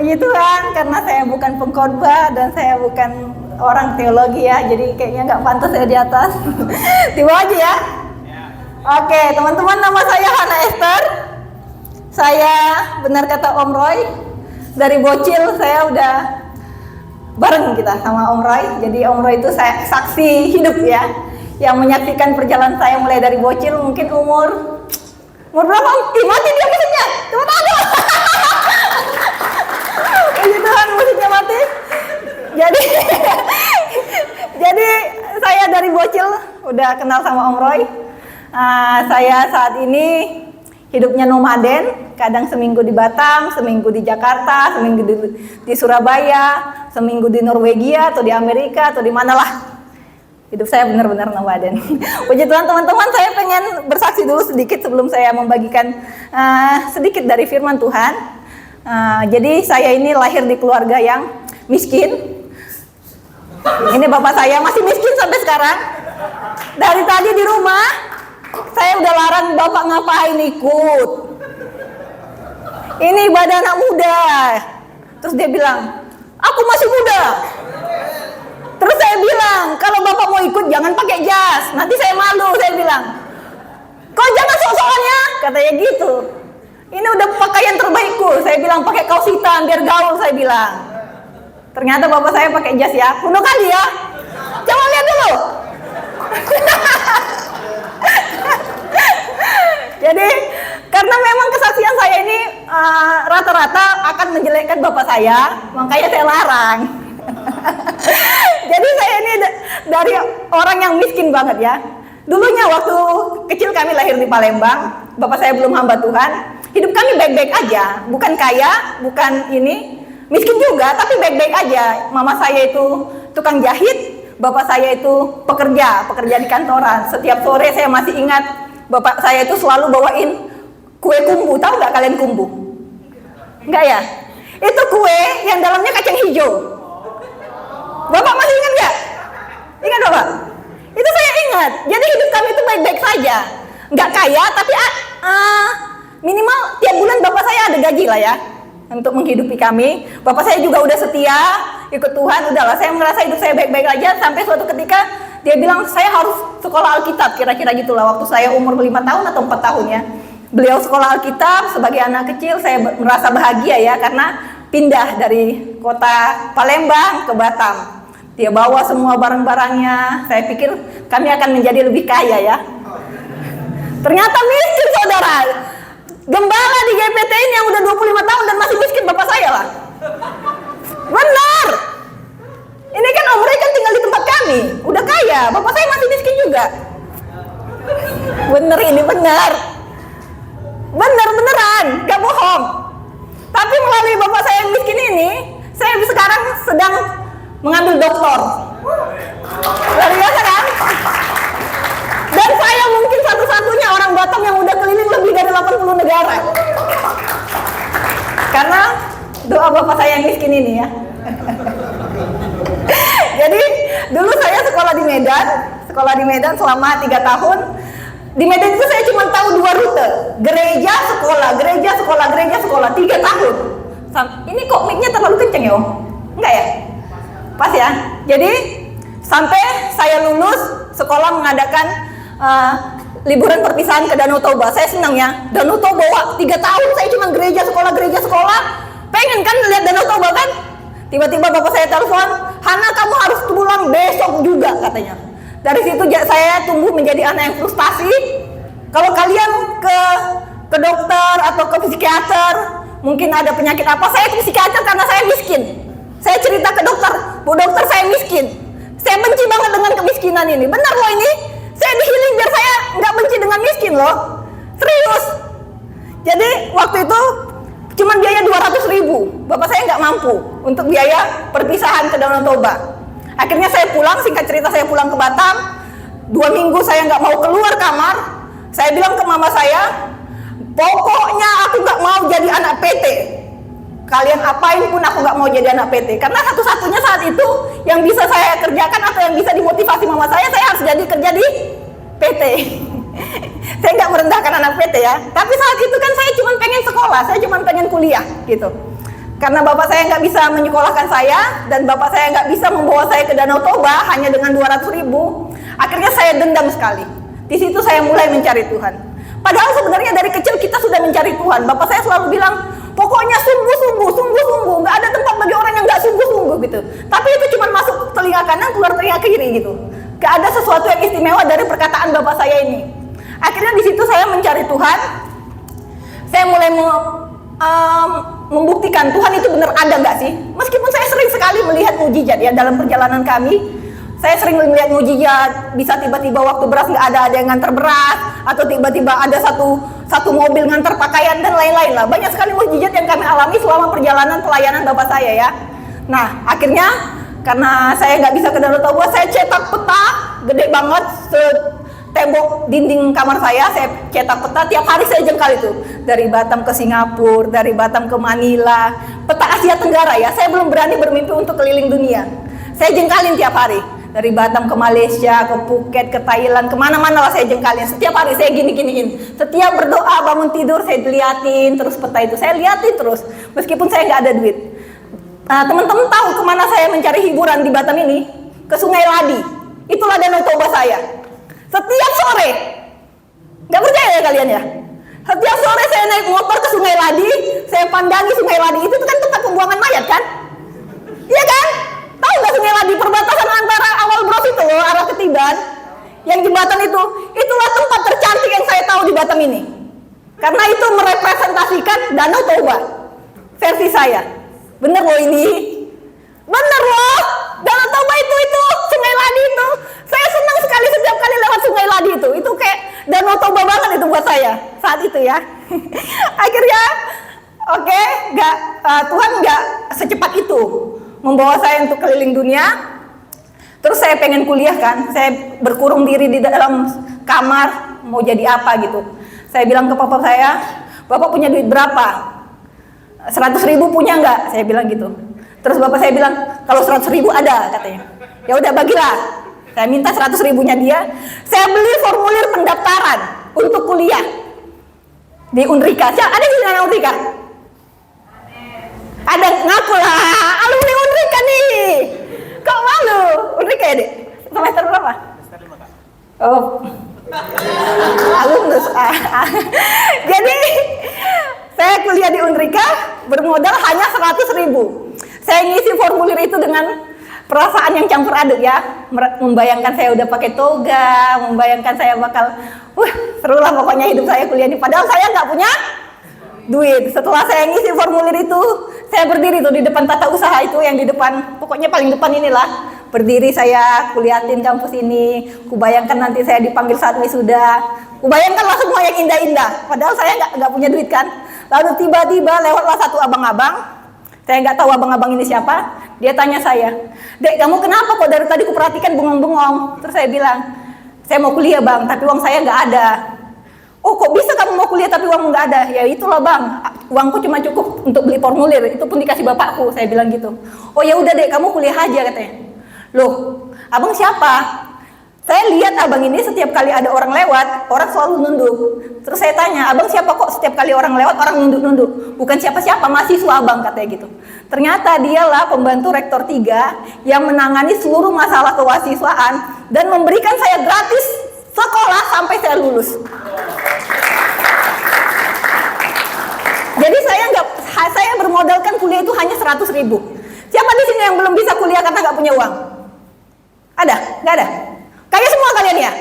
Puji Tuhan, karena saya bukan pengkhotbah dan saya bukan orang teologi ya, jadi kayaknya nggak pantas saya di atas. Tiba aja ya. Oke, teman-teman, nama saya Hana Esther. Saya benar kata Om Roy, dari bocil saya udah bareng kita sama Om Roy. Jadi Om Roy itu saya saksi hidup ya, yang menyaksikan perjalanan saya mulai dari bocil, mungkin umur berapa? Mati dia musiknya, teman-teman. Puji Tuhan, musiknya mati. Jadi saya dari bocil udah kenal sama Om Roy. Saya saat ini hidupnya nomaden, kadang seminggu di Batam, seminggu di Jakarta, seminggu di Surabaya, seminggu di Norwegia atau di Amerika atau di manalah. Hidup saya benar-benar nomaden. Puji Tuhan, teman-teman, saya pengen bersaksi dulu sedikit sebelum saya membagikan sedikit dari firman Tuhan. Jadi saya ini lahir di keluarga yang miskin. Ini bapak saya masih miskin sampai sekarang. Dari tadi di rumah saya udah larang bapak ngapain ikut. Ini ibadah anak muda. Terus dia bilang, aku masih muda. Terus saya bilang, kalau bapak mau ikut jangan pakai jas, nanti saya malu. Saya bilang, kok jangan sok-sokan ya, katanya gitu. Ini udah pakaian terbaikku. Saya bilang pakai kaos hitam biar gaul, saya bilang. Ternyata bapak saya pakai jas ya, kuno kali ya. Coba lihat dulu. Jadi karena memang kesaksian saya ini rata-rata akan menjelekkan bapak saya, makanya saya larang. Jadi saya ini dari orang yang miskin banget ya. Dulunya waktu kecil kami lahir di Palembang, bapak saya belum hamba Tuhan. Hidup kami baik-baik aja, bukan kaya, bukan ini, miskin juga, tapi baik-baik aja. Mama saya itu tukang jahit, bapak saya itu pekerja di kantoran. Setiap sore saya masih ingat, bapak saya itu selalu bawain kue kumbu. Tahu nggak kalian kumbu? Enggak ya? Itu kue yang dalamnya kacang hijau. Bapak masih ingat nggak? Ingat bapak? Itu saya ingat. Jadi hidup kami itu baik-baik saja. Nggak kaya, tapi minimal tiap bulan bapak saya ada gaji lah ya, untuk menghidupi kami. Bapak saya juga udah setia, ikut Tuhan. Udahlah, saya merasa hidup saya baik-baik aja. Sampai suatu ketika dia bilang, saya harus sekolah Alkitab. Kira-kira gitulah, waktu saya umur 5 tahun atau 4 tahun ya. Beliau sekolah Alkitab. Sebagai anak kecil saya merasa bahagia ya, karena pindah dari kota Palembang ke Batam. Dia bawa semua barang-barangnya. Saya pikir kami akan menjadi lebih kaya ya. Ternyata miskin, saudara. Gembala di GPT ini yang udah 25 tahun dan masih miskin bapak saya lah. Benar. Ini kan Om Roy kan tinggal di tempat kami, udah kaya, bapak saya masih miskin juga. Bener, ini benar. Beneran, gak bohong. Tapi melalui bapak saya yang miskin ini, saya sekarang sedang mengambil doktor. Luar biasa kan? Dan saya mungkin satu-satunya orang Batam yang udah keliling lebih dari 80 negara. Karena doa bapak saya yang miskin ini ya. Jadi dulu saya sekolah di Medan selama 3 tahun. Di Medan itu saya cuma tahu 2 rute, gereja sekolah 3 tahun. Ini kok mic-nya terlalu kenceng ya Om? Enggak ya? Pas ya. Jadi sampai saya lulus, sekolah mengadakan liburan perpisahan ke Danau Toba. Saya senang ya, Danau Toba. 3 tahun saya cuma gereja sekolah. Pengen kan lihat Danau Toba kan? Tiba-tiba bapak saya telepon, Hana kamu harus pulang besok juga katanya. Dari situ saya tumbuh menjadi anak yang frustasi. Kalau kalian ke dokter atau ke psikiater, mungkin ada penyakit apa, saya ke psikiater karena saya miskin. Saya cerita ke dokter, Bu dokter saya miskin. Saya benci banget dengan kemiskinan ini. Benar loh ini. Saya di-healing biar saya nggak benci dengan miskin loh. Serius. Jadi waktu itu cuma biaya 200.000. Bapak saya nggak mampu untuk biaya perpisahan ke Danau Toba. Akhirnya saya pulang, singkat cerita saya pulang ke Batam. 2 minggu saya nggak mau keluar kamar. Saya bilang ke mama saya, pokoknya aku nggak mau jadi anak PT. Kalian apain pun aku nggak mau jadi anak PT. Karena satu-satunya saat itu yang bisa saya kerjakan atau yang bisa dimotivasi mama saya harus jadi kerja di PT. Saya nggak merendahkan anak PT ya. Tapi saat itu kan saya cuma pengen sekolah, saya cuma pengen kuliah gitu. Karena bapak saya nggak bisa menyekolahkan saya, dan bapak saya nggak bisa membawa saya ke Danau Toba hanya dengan 200.000. Akhirnya saya dendam sekali. Di situ saya mulai mencari Tuhan. Padahal sebenarnya dari kecil kita sudah mencari Tuhan. Bapak saya selalu bilang, pokoknya sungguh-sungguh, nggak ada tempat bagi orang yang nggak sungguh-sungguh gitu. Tapi itu cuma masuk telinga kanan, keluar telinga kiri gitu. Gak ada sesuatu yang istimewa dari perkataan bapak saya ini. Akhirnya di situ saya mencari Tuhan. Saya mulai membuktikan Tuhan itu benar ada nggak sih? Meskipun saya sering sekali melihat mujizat ya dalam perjalanan kami. Saya sering melihat mujizat, bisa tiba-tiba waktu beras nggak ada yang nganter beras, atau tiba-tiba ada satu mobil nganter pakaian dan lain-lain lah. Banyak sekali mujizat yang kami alami selama perjalanan pelayanan bapak saya ya. Nah akhirnya karena saya nggak bisa ke Danau Toba, saya cetak peta gede banget, tembok dinding kamar saya cetak peta, tiap hari saya jengkal itu. Dari Batam ke Singapura, dari Batam ke Manila, peta Asia Tenggara ya, saya belum berani bermimpi untuk keliling dunia. Saya jengkalin tiap hari, dari Batam ke Malaysia, ke Phuket, ke Thailand, kemana-mana lah saya jengkalin. Setiap hari saya gini-giniin, setiap berdoa bangun tidur saya liatin terus peta itu, saya liatin terus, meskipun saya nggak ada duit. Nah, teman-teman tahu kemana saya mencari hiburan di Batam ini? Ke Sungai Ladi. Itulah Danau Toba saya. Setiap sore, nggak percaya ya kalian ya? Setiap sore saya naik motor ke Sungai Ladi, saya pandangi Sungai Ladi. Itu kan tempat pembuangan mayat kan? Iya kan? Tahu nggak Sungai Ladi, perbatasan antara Awal Bros itu loh, arah Ketiban, yang jembatan itu, itulah tempat tercantik yang saya tahu di Batam ini. Karena itu merepresentasikan Danau Toba versi saya. Bener loh ini, bener loh, Danau Toba itu Sungai Ladi itu, saya senang sekali setiap kali lewat Sungai Ladi itu kayak Danau Toba banget itu buat saya saat itu ya. Akhirnya, oke, Tuhan nggak secepat itu membawa saya untuk keliling dunia. Terus saya pengen kuliah kan, saya berkurung diri di dalam kamar, mau jadi apa gitu. Saya bilang ke papa saya, bapak punya duit berapa? 100.000 punya nggak? Saya bilang gitu. Terus bapak saya bilang, kalau 100.000 ada katanya. Ya udah bagilah. Saya minta 100.000-nya dia. Saya beli formulir pendaftaran untuk kuliah di Unrika. Ada di sana Unrika? Ada, ngaku lah, alumni Unrika nih. Kok malu? Unrika ya dek? Semester berapa? Semester 5 kak. Oh, alumnus. Jadi saya kuliah di Unrika bermodal hanya 100.000. Saya ngisi formulir itu dengan perasaan yang campur aduk ya. Membayangkan saya udah pakai toga, membayangkan saya bakal, seru lah pokoknya hidup saya kuliah ini. Padahal saya nggak punya duit. Setelah saya ngisi formulir itu, saya berdiri tuh di depan tata usaha itu, yang di depan, pokoknya paling depan inilah. Berdiri saya, kuliatin kampus ini, kubayangkan nanti saya dipanggil saat wisuda, kubayangkanlah semua yang indah-indah. Padahal saya nggak punya duit kan. Lalu tiba-tiba lewatlah satu abang-abang, saya nggak tahu abang-abang ini siapa. Dia tanya saya, dek kamu kenapa kok dari tadi kuperhatikan bengong-bengong? Terus saya bilang, saya mau kuliah bang, tapi uang saya nggak ada. Oh kok bisa kamu mau kuliah tapi uang nggak ada? Ya itulah bang, uangku cuma cukup untuk beli formulir, itu pun dikasih bapakku. Saya bilang gitu. Oh ya udah dek, kamu kuliah aja katanya. Loh, abang siapa? Saya lihat abang ini setiap kali ada orang lewat, orang selalu nunduk. Terus saya tanya, abang siapa kok setiap kali orang lewat orang nunduk-nunduk? Bukan siapa-siapa, mahasiswa abang katanya gitu. Ternyata dialah pembantu rektor 3 yang menangani seluruh masalah kewasiswaan dan memberikan saya gratis sekolah sampai saya lulus. Jadi saya bermodalkan kuliah itu hanya 100.000. Siapa di sini yang belum bisa kuliah karena nggak punya uang? Ada? Nggak ada? Kaya semua kalian ya?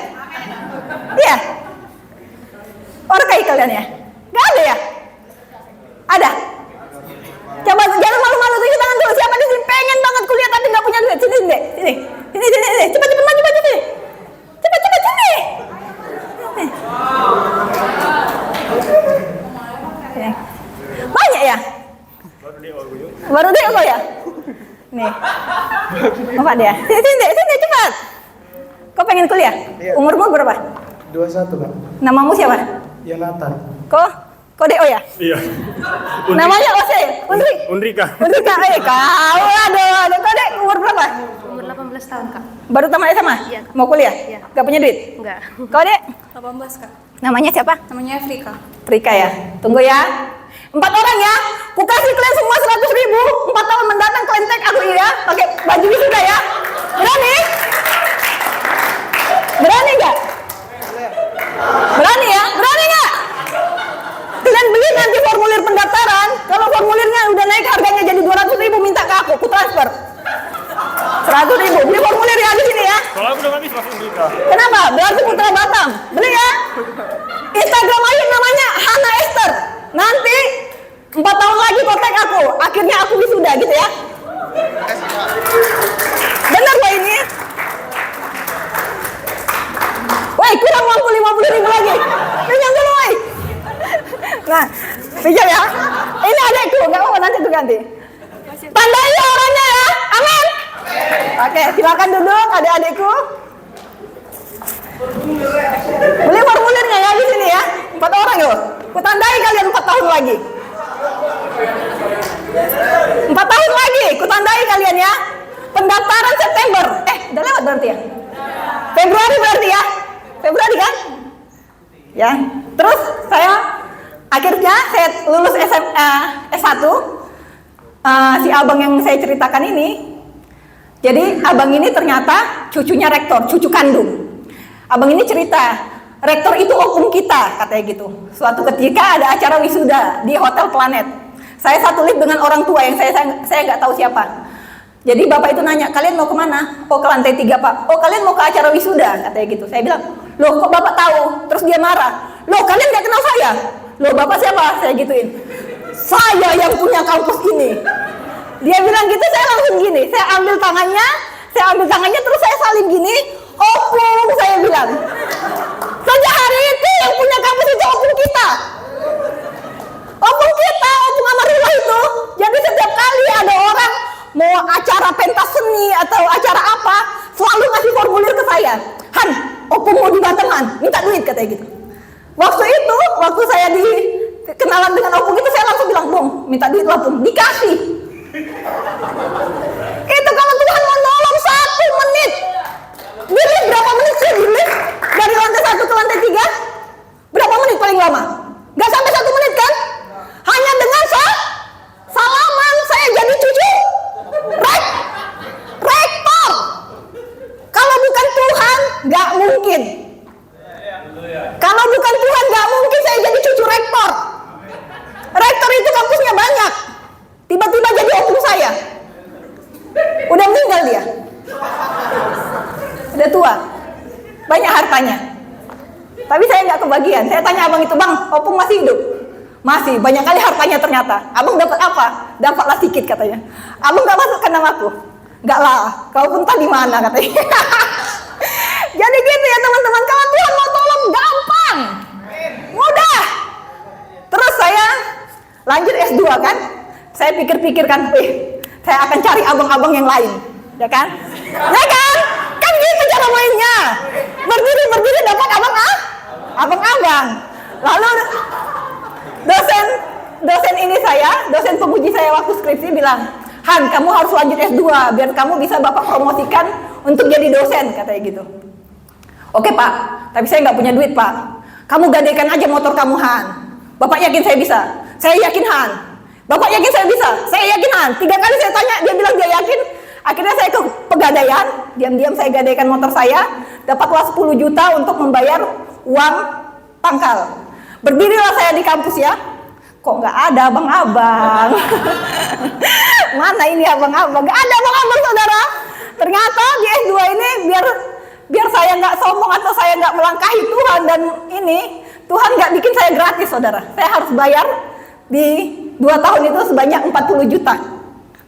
Iya. Orang kaya kalian ya? Nggak ada ya? Ada? Coba jangan malu-malu, tunjuk tangan dulu. Siapa di sini pengen banget kuliah tapi nggak punya duit? Sini, sini. Cepat maju sini. Cepat sini. Banyak ya? Baru deh kok ya? Nih. Apa dia? Sini cepat. Kau pengen kuliah? Iya. Umurmu berapa? 21 Kak. Namamu siapa? Yonatan. Kau DO ya? Iya. Namanya Ose? Unrika. Unrika, kau aduh. Kau dek umur berapa? Umur 18 tahun Kak. Baru tamat SMA? Iya. Mau kuliah? Iya. Gak punya duit? Enggak. Kau dek? 18 Kak. Namanya siapa? Namanya Afrika. Prika ya? Tunggu ya. 4 orang ya? Ku kasih kalian semua 100.000. tahun mendatang klentek aku ya, pakai baju wisuda ya. Berani? Berani nggak? Berani ya? Berani nggak? Kalian beli nanti formulir pendaftaran. Kalau formulirnya udah naik harganya jadi 200.000, minta ke aku transfer. 100.000. Beli formulir ya di sini ya. Kalau aku udah habis langsung Rika. Kenapa? Berarti Putra Batam. Beli ya. Instagram aja namanya Hana Esther. Nanti 4 tahun lagi kontak aku. Akhirnya aku wisuda gitu ya. Benar loh ini. Woi, kurang mampu 50.000 lagi. Pinjam dulu, woi. Nah, pinjam ya. Ini adekku, nggak apa-apa nanti tuh ganti. Tandai ya orangnya ya. Amin. Oke, silakan duduk adik-adikku. Beli formulirnya ya di sini ya. 4 orang loh. Kutandai kalian 4 tahun lagi. 4 tahun lagi, kutandai kalian ya. Pendaftaran September. Udah lewat berarti ya? Februari berarti ya? Februari kan? Ya. Terus akhirnya saya lulus S1. Si abang yang saya ceritakan ini. Jadi abang ini ternyata cucunya rektor, cucu kandung. Abang ini cerita, rektor itu opung kita, katanya gitu. Suatu ketika ada acara wisuda di Hotel Planet. Saya satu lift dengan orang tua yang saya nggak tahu siapa. Jadi bapak itu nanya, kalian mau kemana? Oh, ke lantai 3 pak. Oh, kalian mau ke acara wisuda, katanya gitu. Saya bilang, loh kok bapak tahu? Terus dia marah. Loh, kalian nggak kenal saya? Loh, bapak siapa? Saya gituin. Saya yang punya kampus ini. Dia bilang gitu, saya langsung gini. Saya ambil tangannya, terus saya salim gini. Opung, saya bilang. Sejak hari itu yang punya kampus itu opung kita. Opung kita, opung Amarullah itu. Jadi setiap kali ada orang mau acara pentas seni atau acara apa, selalu ngasih formulir ke saya. Han, opung mau di Batam, Han, minta duit, katanya gitu. Waktu saya kenalan dengan opung itu, saya langsung bilang, Bung, minta duit lah, Bung. Dikasih. Itu kalau Tuhan mau nolong 1 menit. Di lift berapa menit sih di lift? Dari lantai 1 ke lantai 3? Berapa menit paling lama? Gak sampai 1 menit kan? Hanya dengan salaman saya jadi cucu rektor. Kalau bukan Tuhan, gak mungkin. Kalau bukan Tuhan, gak mungkin saya jadi cucu rektor. Rektor itu kampusnya banyak. Tiba-tiba jadi opung saya. Udah meninggal dia. Udah tua. Banyak hartanya. Tapi saya nggak kebagian. Saya tanya abang itu, Bang, opung masih hidup? Masih, banyak kali hartanya ternyata. Abang dapat apa? Dapatlah sedikit, katanya. Abang nggak masuk ke namaku? Nggak lah, kau pun tadi mana, katanya. Jadi gitu ya teman-teman, kalau Tuhan mau tolong gampang. Mudah. Terus saya lanjut S2 kan. Saya pikir-pikir kan, saya akan cari abang-abang yang lain, ya kan? Ya kan? Kan gitu cara mainnya. Berdiri dapat abang-abang. Lalu dosen ini dosen penguji saya waktu skripsi bilang, Han, kamu harus lanjut S2 biar kamu bisa bapak promosikan untuk jadi dosen, katanya gitu. Oke pak, tapi saya nggak punya duit pak. Kamu gadaikan aja motor kamu, Han. Bapak yakin saya bisa? Saya yakin, Han. Bapak yakin saya bisa? Saya yakin, Han. 3 kali saya tanya, dia bilang dia yakin. Akhirnya saya ke pegadaian, diam-diam saya gadaikan motor saya, dapatlah 10 juta untuk membayar uang pangkal. Berdirilah saya di kampus ya. Kok nggak ada abang-abang? Mana ini abang-abang? Nggak ada abang-abang, saudara. Ternyata di S2 ini biar saya nggak sombong atau saya nggak melangkahi Tuhan, dan ini Tuhan nggak bikin saya gratis, saudara. Saya harus bayar di 2 tahun itu sebanyak 40 juta.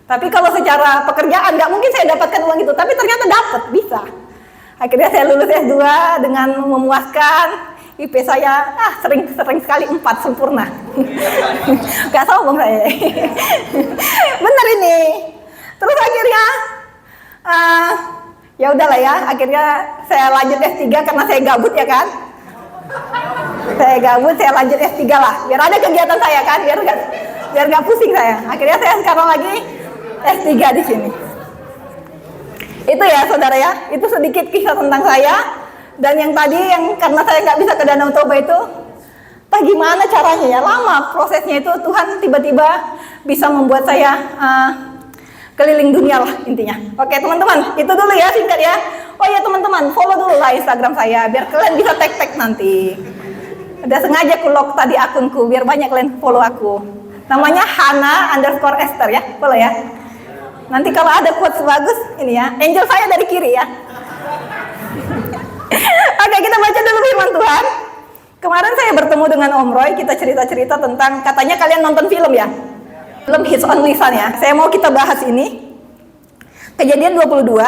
Tapi kalau secara pekerjaan nggak mungkin saya dapatkan uang itu, tapi ternyata dapat, bisa. Akhirnya saya lulus S2 dengan memuaskan. IP saya sering sekali 4 sempurna. Gak sombong saya. Bener ini. Terus akhirnya ya udahlah ya, akhirnya saya lanjut S3 karena saya gabut ya kan. Saya lanjut S3 lah, biar ada kegiatan saya kan, biar gak pusing saya. Akhirnya saya sekarang lagi S3 di sini. Itu ya saudara ya, itu sedikit kisah tentang saya. Dan yang tadi, karena saya nggak bisa ke Danau Toba itu, gimana caranya ya, lama prosesnya itu. Tuhan tiba-tiba bisa membuat saya keliling dunia lah intinya. Oke teman-teman, itu dulu ya singkat ya. Oh ya teman-teman, follow dulu lah Instagram saya biar kalian bisa tag-tag nanti. Udah sengaja aku lock tadi akunku biar banyak kalian follow aku. Namanya Hana_Esther ya, follow ya. Nanti kalau ada quotes bagus ini ya, angel saya dari kiri ya. Oke, kita baca dulu firman Tuhan. Kemarin saya bertemu dengan Om Roy, kita cerita-cerita tentang, katanya kalian nonton film ya? Film Hits on Lisan ya. Saya mau kita bahas ini. Kejadian 22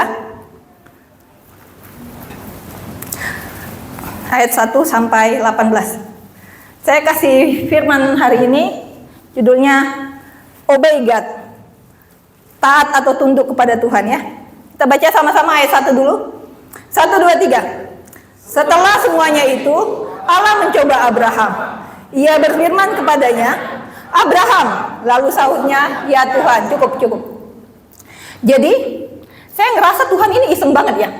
ayat 1 sampai 18. Saya kasih firman hari ini judulnya Obey God. Taat atau tunduk kepada Tuhan ya. Kita baca sama-sama ayat 1 dulu. 1, 2, 3. Setelah semuanya itu, Allah mencoba Abraham. Ia berfirman kepadanya, Abraham. Lalu sahutnya, ya Tuhan. Cukup. Jadi, saya ngerasa Tuhan ini iseng banget ya.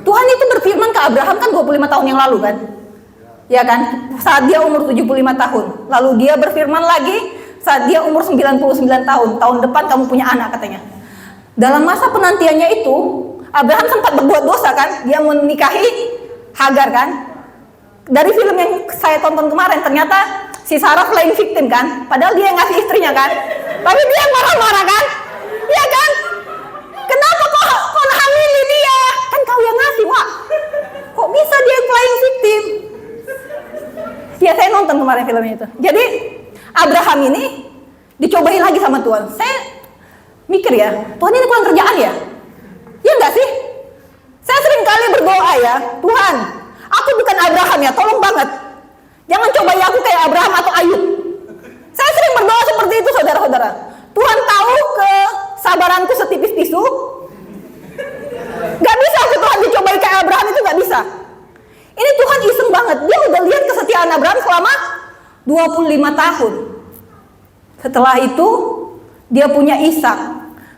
Tuhan itu berfirman ke Abraham kan 25 tahun yang lalu kan. Ya kan? Saat dia umur 75 tahun. Lalu dia berfirman lagi saat dia umur 99 tahun. Tahun depan kamu punya anak katanya. Dalam masa penantiannya itu, Abraham sempat berbuat dosa kan. Dia menikahi Hagar kan. Dari film yang saya tonton kemarin ternyata si Sarah playing victim kan. Padahal dia yang ngasih istrinya kan. Tapi dia marah-marah kan. Iya kan? Kenapa kok hamili dia? Kan kau yang ngasih, Wak. Kok bisa dia yang playing victim? Ya saya nonton kemarin filmnya itu. Jadi Abraham ini dicobain lagi sama Tuhan. Saya mikir ya, Tuhan ini kurang kerjaan ya? Iya enggak sih? Saya sering kali berdoa ya, Tuhan, aku bukan Abraham ya, tolong banget. Jangan cobai aku kayak Abraham atau Ayub. Saya sering berdoa seperti itu saudara-saudara. Tuhan tahu kesabaranku setipis tisu. Gak bisa aku Tuhan dicobai kayak Abraham, itu gak bisa. Ini Tuhan iseng banget. Dia udah lihat kesetiaan Abraham selama 25 tahun. Setelah itu dia punya Ishak.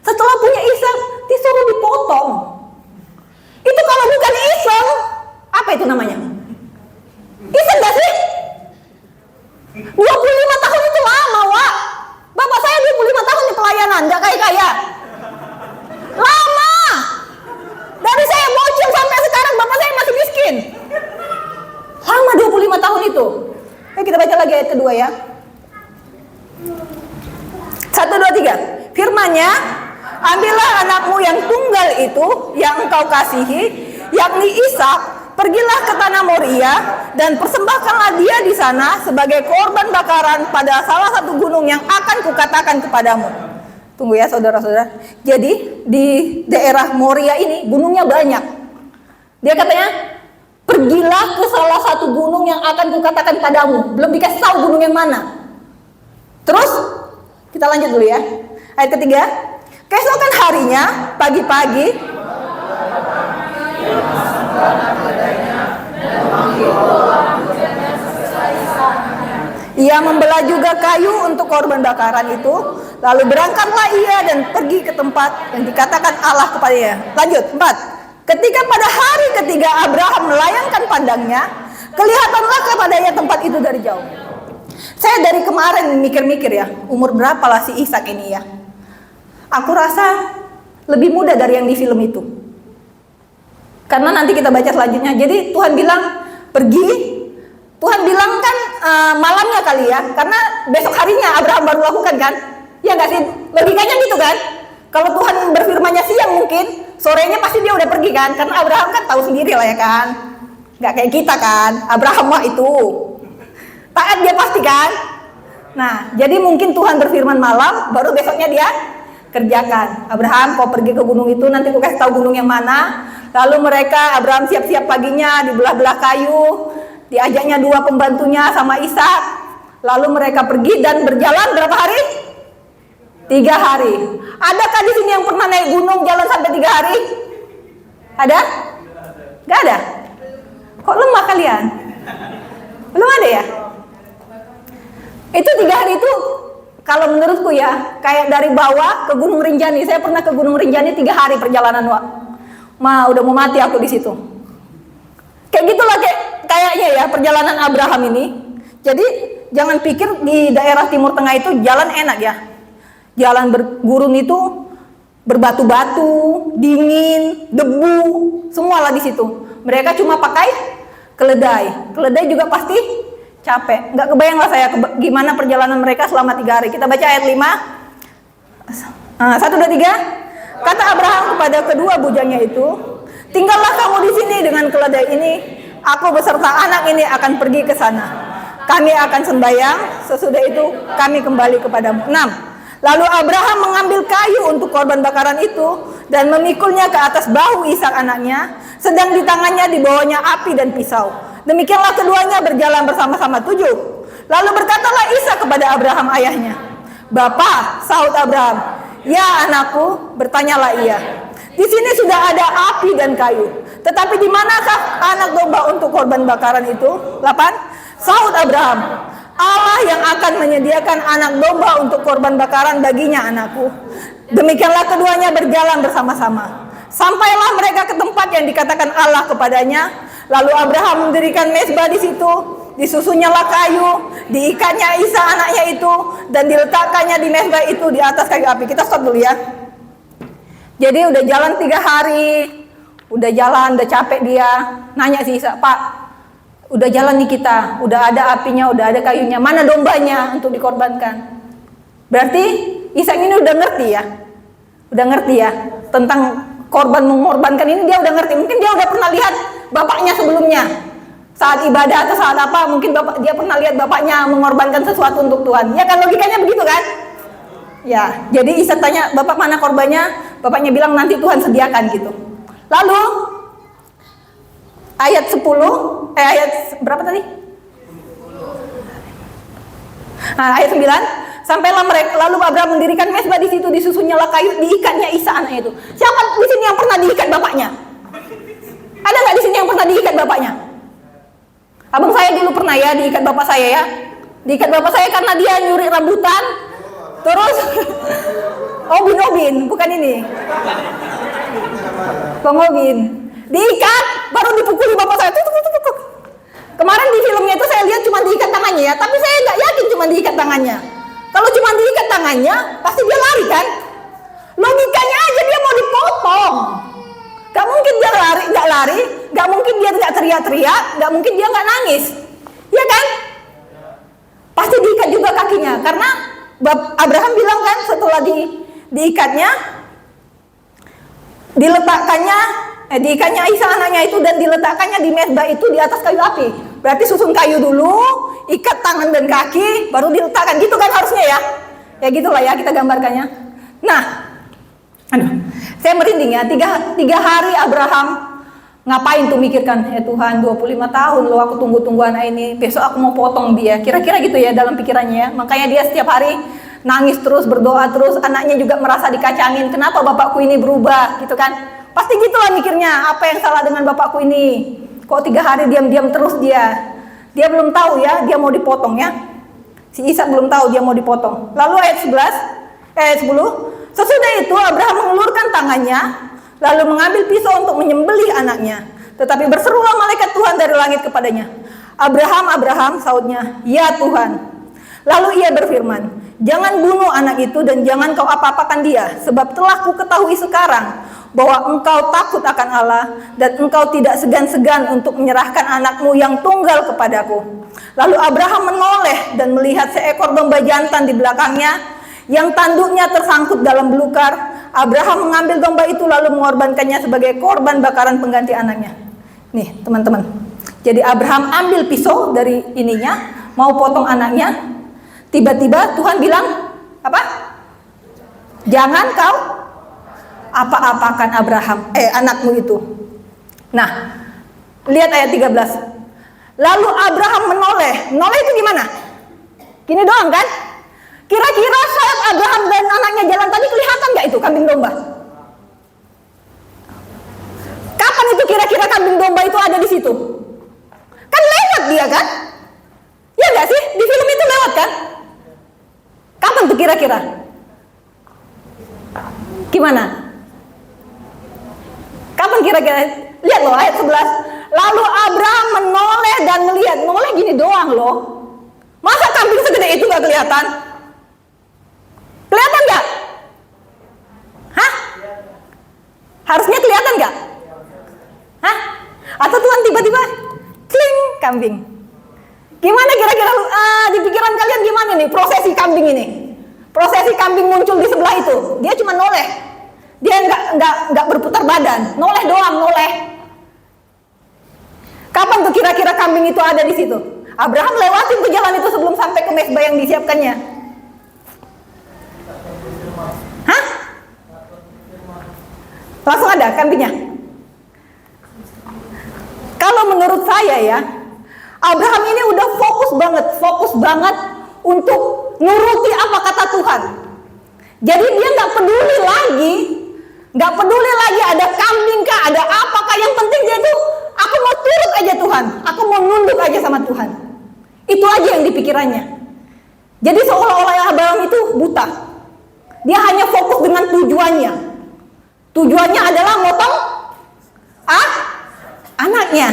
Setelah punya Ishak disuruh dipotong. Itu kalau bukan iseng, apa itu namanya? Iseng gak sih? 25 tahun itu lama, Wak. Bapak saya 25 tahun di pelayanan, gak kaya-kaya. Lama. Dari saya bocil sampai sekarang bapak saya masih miskin. Lama 25 tahun itu. Ayo kita baca lagi ayat kedua ya. 1, 2, 3. Firman-Nya, ambillah anakmu yang tunggal itu yang engkau kasihi, yakni Ishak, pergilah ke tanah Moria dan persembahkanlah dia di sana sebagai korban bakaran pada salah satu gunung yang akan kukatakan kepadamu. Tunggu ya saudara-saudara. Jadi di daerah Moria ini gunungnya banyak. Dia katanya, pergilah ke salah satu gunung yang akan kukatakan padamu. Belum dikasih tahu gunung yang mana. Terus kita lanjut dulu ya. Ayat ketiga. Keesokan harinya pagi-pagi ia membelah juga kayu untuk korban bakaran itu. Lalu berangkatlah ia dan pergi ke tempat yang dikatakan Allah kepadanya. Lanjut, 4. Ketika pada hari ketiga Abraham melayangkan pandangnya, kelihatanlah kepadanya tempat itu dari jauh. Saya dari kemarin mikir-mikir ya, umur berapa lah si Ishak ini ya. Aku rasa lebih muda dari yang di film itu. Karena nanti kita baca selanjutnya. Jadi Tuhan bilang pergi. Tuhan bilang kan malamnya kali ya. Karena besok harinya Abraham baru lakukan kan. Ya nggak sih? Logikanya gitu kan. Kalau Tuhan berfirmannya siang mungkin, sorenya pasti dia udah pergi kan. Karena Abraham kan tahu sendiri lah ya kan. Nggak kayak kita kan. Abraham mah itu taat dia pasti kan. Nah jadi mungkin Tuhan berfirman malam, baru besoknya dia kerjakan. Abraham kau pergi ke gunung itu, nanti aku kasih tahu gunung yang mana. Lalu mereka, Abraham siap-siap paginya, dibelah-belah kayu, diajaknya 2 pembantunya sama Ishak. Lalu mereka pergi dan berjalan berapa hari? 3 hari. Adakah di sini yang pernah naik gunung jalan sampai 3 hari? Ada? Gak ada? Kok lemah kalian? Belum ada ya? Itu 3 hari itu kalau menurutku ya, kayak dari bawah ke Gunung Rinjani. Saya pernah ke Gunung Rinjani 3 hari perjalanan, Wak. Udah mau mati aku di situ. Kayak gitulah kayaknya ya perjalanan Abraham ini. Jadi jangan pikir di daerah Timur Tengah itu jalan enak ya. Jalan bergurun itu berbatu-batu, dingin, debu, semualah di situ. Mereka cuma pakai keledai. Keledai juga pasti capek. Nggak kebayang lah saya gimana perjalanan mereka selama 3 hari. Kita baca ayat 5. 1, 2, 3. Kata Abraham kepada kedua bujangnya itu, tinggallah kamu di sini dengan keledai ini. Aku beserta anak ini akan pergi ke sana. Kami akan sembahyang, sesudah itu kami kembali kepadamu. 6. Lalu Abraham mengambil kayu untuk korban bakaran itu dan memikulnya ke atas bahu Ishak anaknya, sedang di tangannya dibawanya api dan pisau. Demikianlah keduanya berjalan bersama-sama 7. Lalu berkatalah Ishak kepada Abraham ayahnya, "Bapa," sahut Abraham. "Ya anakku," bertanyalah ia. "Di sini sudah ada api dan kayu, tetapi di manakah anak domba untuk korban bakaran itu?" 8. Sahut Abraham, "Allah yang akan menyediakan anak domba untuk korban bakaran baginya anakku." Demikianlah keduanya berjalan bersama-sama. Sampailah mereka ke tempat yang dikatakan Allah kepadanya. Lalu Abraham mendirikan mezbah di situ. Disusunyalah kayu, diikatnya Ishak anaknya itu, dan diletakkannya di mezbah itu di atas kayu api. Kita stop dulu ya. Jadi udah jalan 3 hari, udah jalan, udah capek dia. Nanya si Ishak, "Pak, udah jalan nih kita, udah ada apinya, udah ada kayunya, mana dombanya untuk dikorbankan?" Berarti Ishak ini udah ngerti ya, tentang korban mengorbankan ini. Dia udah ngerti, mungkin dia udah pernah lihat bapaknya sebelumnya saat ibadah atau saat apa, mungkin dia pernah lihat bapaknya mengorbankan sesuatu untuk Tuhan. Ya kan, logikanya begitu kan? Ya, jadi Ishak tanya, "Bapak mana korbannya?" Bapaknya bilang, "Nanti Tuhan sediakan," gitu. Lalu ayat 10, ayat berapa tadi? Ayat 9. Sampailah mereka, lalu Abraham mendirikan mezbah di situ, disusunnyalah kayu, diikatnya Ishak anaknya itu. Siapa di sini yang pernah diikat bapaknya? Ada nggak di sini yang pernah diikat bapaknya? Abang saya dulu pernah ya diikat bapak saya ya. Diikat bapak saya karena dia nyuri rambutan. Terus Obin, bukan ini. Bang Obin. Diikat, baru dipukuli bapak saya. Tuk. Kemarin di filmnya itu saya lihat cuma diikat tangannya ya, tapi saya nggak yakin cuma diikat tangannya. Kalau cuma diikat tangannya, pasti dia lari kan? Logikanya aja dia mau dipotong. Gak mungkin dia nggak lari, gak mungkin dia tidak teriak-teriak, gak mungkin dia nggak nangis, ya kan? Pasti diikat juga kakinya, karena Abraham bilang kan setelah diikatnya, diikatnya Ishak anaknya itu dan diletakkannya di mezbah itu di atas kayu api. Berarti susun kayu dulu, ikat tangan dan kaki, baru diletakkan, gitu kan harusnya ya? Ya gitulah ya kita gambarkannya. Nah, saya merinding ya, 3 hari Abraham ngapain tuh mikirkan, "Ya Tuhan, 25 tahun loh aku tunggu anak ini, besok aku mau potong dia." Kira-kira gitu ya dalam pikirannya ya. Makanya dia setiap hari nangis terus, berdoa terus, anaknya juga merasa dikacangin, "Kenapa bapakku ini berubah?" gitu kan. Pasti gitulah mikirnya, apa yang salah dengan bapakku ini? Kok 3 hari diam-diam terus dia? Dia belum tahu ya, dia mau dipotong ya. Si Ishak belum tahu dia mau dipotong. Lalu ayat 10. Sesudah itu Abraham mengulurkan tangannya, lalu mengambil pisau untuk menyembelih anaknya. Tetapi berserulah malaikat Tuhan dari langit kepadanya. "Abraham, Abraham," sautnya. "Ya Tuhan." Lalu ia berfirman, "Jangan bunuh anak itu dan jangan kau apa-apakan dia, sebab telah ku ketahui sekarang bahwa engkau takut akan Allah dan engkau tidak segan-segan untuk menyerahkan anakmu yang tunggal kepadaku." Lalu Abraham menoleh dan melihat seekor domba jantan di belakangnya yang tanduknya tersangkut dalam belukar. Abraham mengambil domba itu lalu mengorbankannya sebagai korban bakaran pengganti anaknya. Nih teman-teman, jadi Abraham ambil pisau dari ininya, mau potong anaknya. Tiba-tiba Tuhan bilang, apa? "Jangan kau apa-apakan anakmu itu." Nah, lihat ayat 13. Lalu Abraham menoleh itu gimana? Gini doang kan? Kira-kira saat Abraham dan anaknya jalan tadi kelihatan gak itu kambing domba? Kapan itu kira-kira kambing domba itu ada di situ? Kan lewat dia kan? Ya gak sih? Di film itu lewat kan? Kapan tuh kira-kira? Gimana? Kapan kira-kira? Lihat loh ayat 11. Lalu Abraham menoleh dan melihat. Menoleh gini doang loh. Masa kambing segede itu gak kelihatan? Kelihatan gak? Hah? Harusnya kelihatan nggak? Hah? Atau Tuhan tiba-tiba kling kambing? Gimana kira-kira di pikiran kalian gimana nih prosesi kambing ini? Prosesi kambing muncul di sebelah itu, dia cuma noleh, dia nggak berputar badan, noleh doang, noleh. Kapan tuh kira-kira kambing itu ada di situ? Abraham lewatin ke jalan itu sebelum sampai ke mezbah yang disiapkannya. Hah? Langsung ada kambingnya. Kalau menurut saya ya, Abraham ini udah fokus banget untuk nuruti apa kata Tuhan. Jadi dia nggak peduli lagi ada kambing kah, ada apakah, yang penting dia tuh, aku mau turut aja Tuhan, aku mau nunduk aja sama Tuhan. Itu aja yang dipikirannya. Jadi seolah-olah Abraham itu buta. Dia hanya fokus dengan tujuannya. Tujuannya adalah motong anaknya.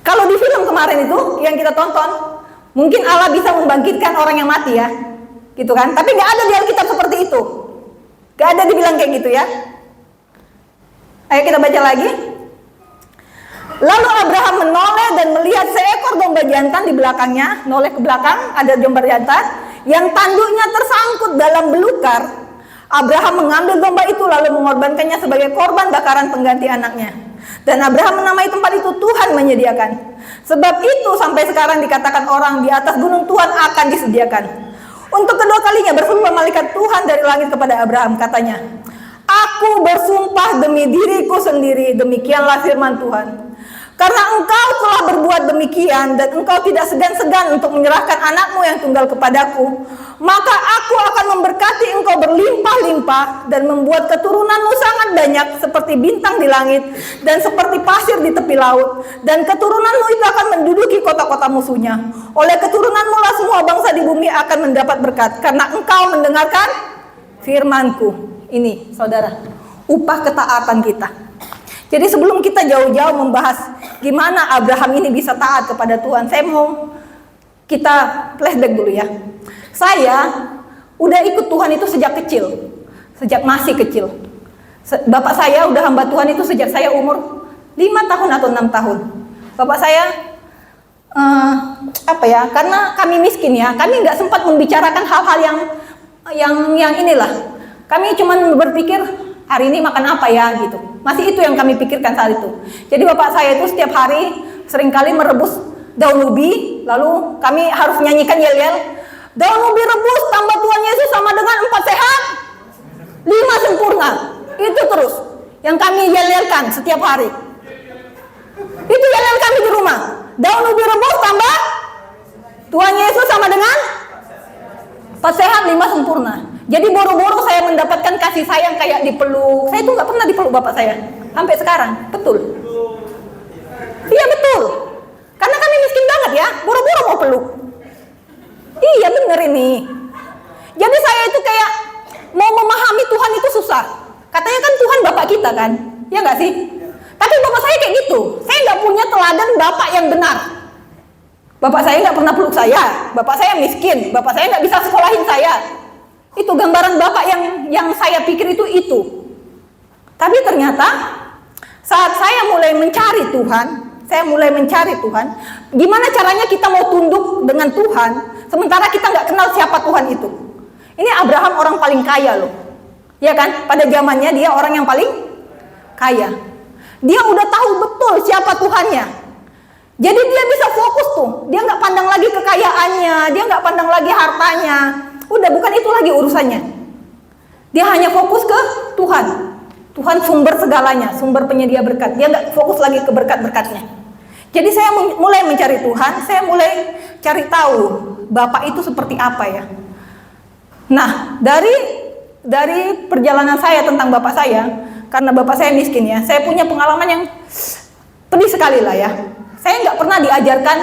Kalau di film kemarin itu yang kita tonton, mungkin Allah bisa membangkitkan orang yang mati ya, gitu kan? Tapi nggak ada di Alkitab seperti itu. Nggak ada dibilang kayak gitu ya. Ayo kita baca lagi. Lalu Abraham menoleh dan melihat seekor domba jantan di belakangnya. Noleh ke belakang, ada domba jantan yang tanduknya tersangkut dalam belukar. Abraham mengambil domba itu lalu mengorbankannya sebagai korban bakaran pengganti anaknya. Dan Abraham menamai tempat itu Tuhan menyediakan. Sebab itu sampai sekarang dikatakan orang, di atas gunung Tuhan akan disediakan. Untuk kedua kalinya bersumpah malaikat Tuhan dari langit kepada Abraham, katanya, aku bersumpah demi diriku sendiri, demikianlah firman Tuhan. Karena engkau telah berbuat demikian dan engkau tidak segan-segan untuk menyerahkan anakmu yang tunggal kepadaku, maka aku akan memberkati engkau berlimpah-limpah dan membuat keturunanmu sangat banyak seperti bintang di langit dan seperti pasir di tepi laut, dan keturunanmu itu akan menduduki kota-kota musuhnya. Oleh keturunanmu lah semua bangsa di bumi akan mendapat berkat, karena engkau mendengarkan firmanku. Ini saudara, upah ketaatan kita. Jadi sebelum kita jauh-jauh membahas gimana Abraham ini bisa taat kepada Tuhan, saya mau kita flashback dulu ya. Saya udah ikut Tuhan itu sejak kecil, sejak masih kecil. Bapak saya udah hamba Tuhan itu sejak saya umur 5 tahun atau 6 tahun. Bapak saya karena kami miskin ya, kami nggak sempat membicarakan hal-hal yang inilah. Kami cuma berpikir hari ini makan apa ya gitu. Masih itu yang kami pikirkan saat itu. Jadi bapak saya itu setiap hari seringkali merebus daun ubi, lalu kami harus nyanyikan yel-yel, daun ubi rebus tambah Tuhan Yesus sama dengan 4 sehat 5 sempurna. Itu terus yang kami yel-yelkan setiap hari. Itu yel-yel kami di rumah. Daun ubi rebus tambah Tuhan Yesus sama dengan 4 sehat 5 sempurna. Jadi boro-boro saya mendapatkan kasih sayang kayak dipeluk. Saya itu nggak pernah dipeluk bapak saya sampai sekarang. Betul. Iya betul. Karena kami miskin banget ya. Boro-boro mau peluk. Iya bener ini. Jadi saya itu kayak mau memahami Tuhan itu susah. Katanya kan Tuhan bapak kita kan, ya nggak sih? Tapi bapak saya kayak gitu. Saya nggak punya teladan bapak yang benar. Bapak saya nggak pernah peluk saya. Bapak saya miskin. Bapak saya nggak bisa sekolahin saya. Itu gambaran bapak yang saya pikir itu. Tapi ternyata saat saya mulai mencari Tuhan, gimana caranya kita mau tunduk dengan Tuhan sementara kita nggak kenal siapa Tuhan itu. Ini Abraham orang paling kaya loh, ya kan? Pada zamannya dia orang yang paling kaya. Dia udah tahu betul siapa Tuhannya. Jadi dia bisa fokus tuh. Dia nggak pandang lagi kekayaannya, dia nggak pandang lagi hartanya. Udah bukan itu lagi urusannya. Dia hanya fokus ke Tuhan. Tuhan sumber segalanya, sumber penyedia berkat. Dia nggak fokus lagi ke berkat-berkatnya. Jadi saya mulai mencari Tuhan, saya mulai cari tahu Bapak itu seperti apa ya. Nah, dari perjalanan saya tentang Bapak saya, karena Bapak saya miskin ya, saya punya pengalaman yang pedih sekali lah ya. Saya nggak pernah diajarkan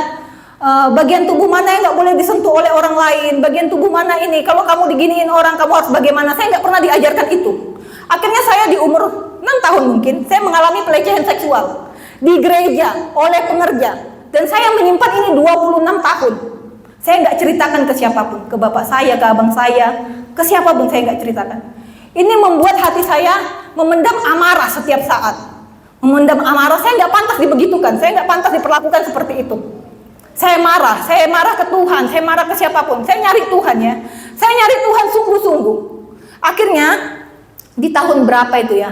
bagian tubuh mana yang nggak boleh disentuh oleh orang lain, bagian tubuh mana ini, kalau kamu diginiin orang kamu harus bagaimana. Saya nggak pernah diajarkan itu. Akhirnya saya di umur 6 tahun mungkin, saya mengalami pelecehan seksual di gereja oleh pengerja. Dan saya menyimpan ini 26 tahun. Saya nggak ceritakan ke siapapun, ke bapak saya, ke abang saya, ke siapapun saya nggak ceritakan. Ini membuat hati saya memendam amarah setiap saat. Memendam amarah, saya nggak pantas dibegitukan, saya nggak pantas diperlakukan seperti itu. Saya marah ke Tuhan, saya marah ke siapapun. Saya nyari Tuhan ya. Saya nyari Tuhan sungguh-sungguh. Akhirnya di tahun berapa itu ya?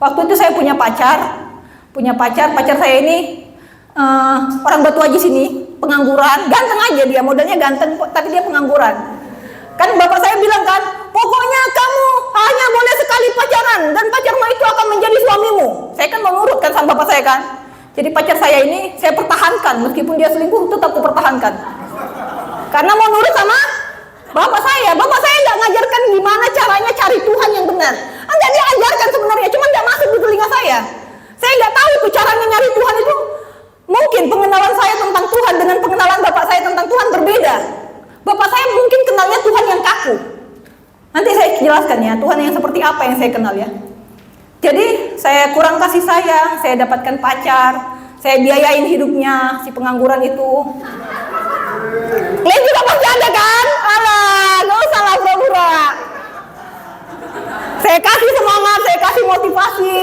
Waktu itu saya punya pacar saya ini orang Batu Haji sini, pengangguran, ganteng aja dia, modelnya ganteng, tapi dia pengangguran. Kan bapak saya bilang kan, pokoknya kamu hanya boleh sekali pacaran dan pacarmu itu akan menjadi suamimu. Saya kan menurut kan sama bapak saya kan. Jadi pacar saya ini saya pertahankan, meskipun dia selingkuh tetap kupertahankan. Karena mau nurut sama bapak saya nggak ngajarkan gimana caranya cari Tuhan yang benar. Enggak diajarkan sebenarnya, cuma nggak masuk di telinga saya. Saya nggak tahu tuh caranya nyari Tuhan itu. Mungkin pengenalan saya tentang Tuhan dengan pengenalan bapak saya tentang Tuhan berbeda. Bapak saya mungkin kenalnya Tuhan yang kaku. Nanti saya jelaskan ya, Tuhan yang seperti apa yang saya kenal ya. Jadi saya kurang kasih sayang, saya dapatkan pacar, saya biayain hidupnya si pengangguran itu. Kalian juga pasti ada kan? Alah, gak usah lah pura-pura. Saya kasih semangat, saya kasih motivasi.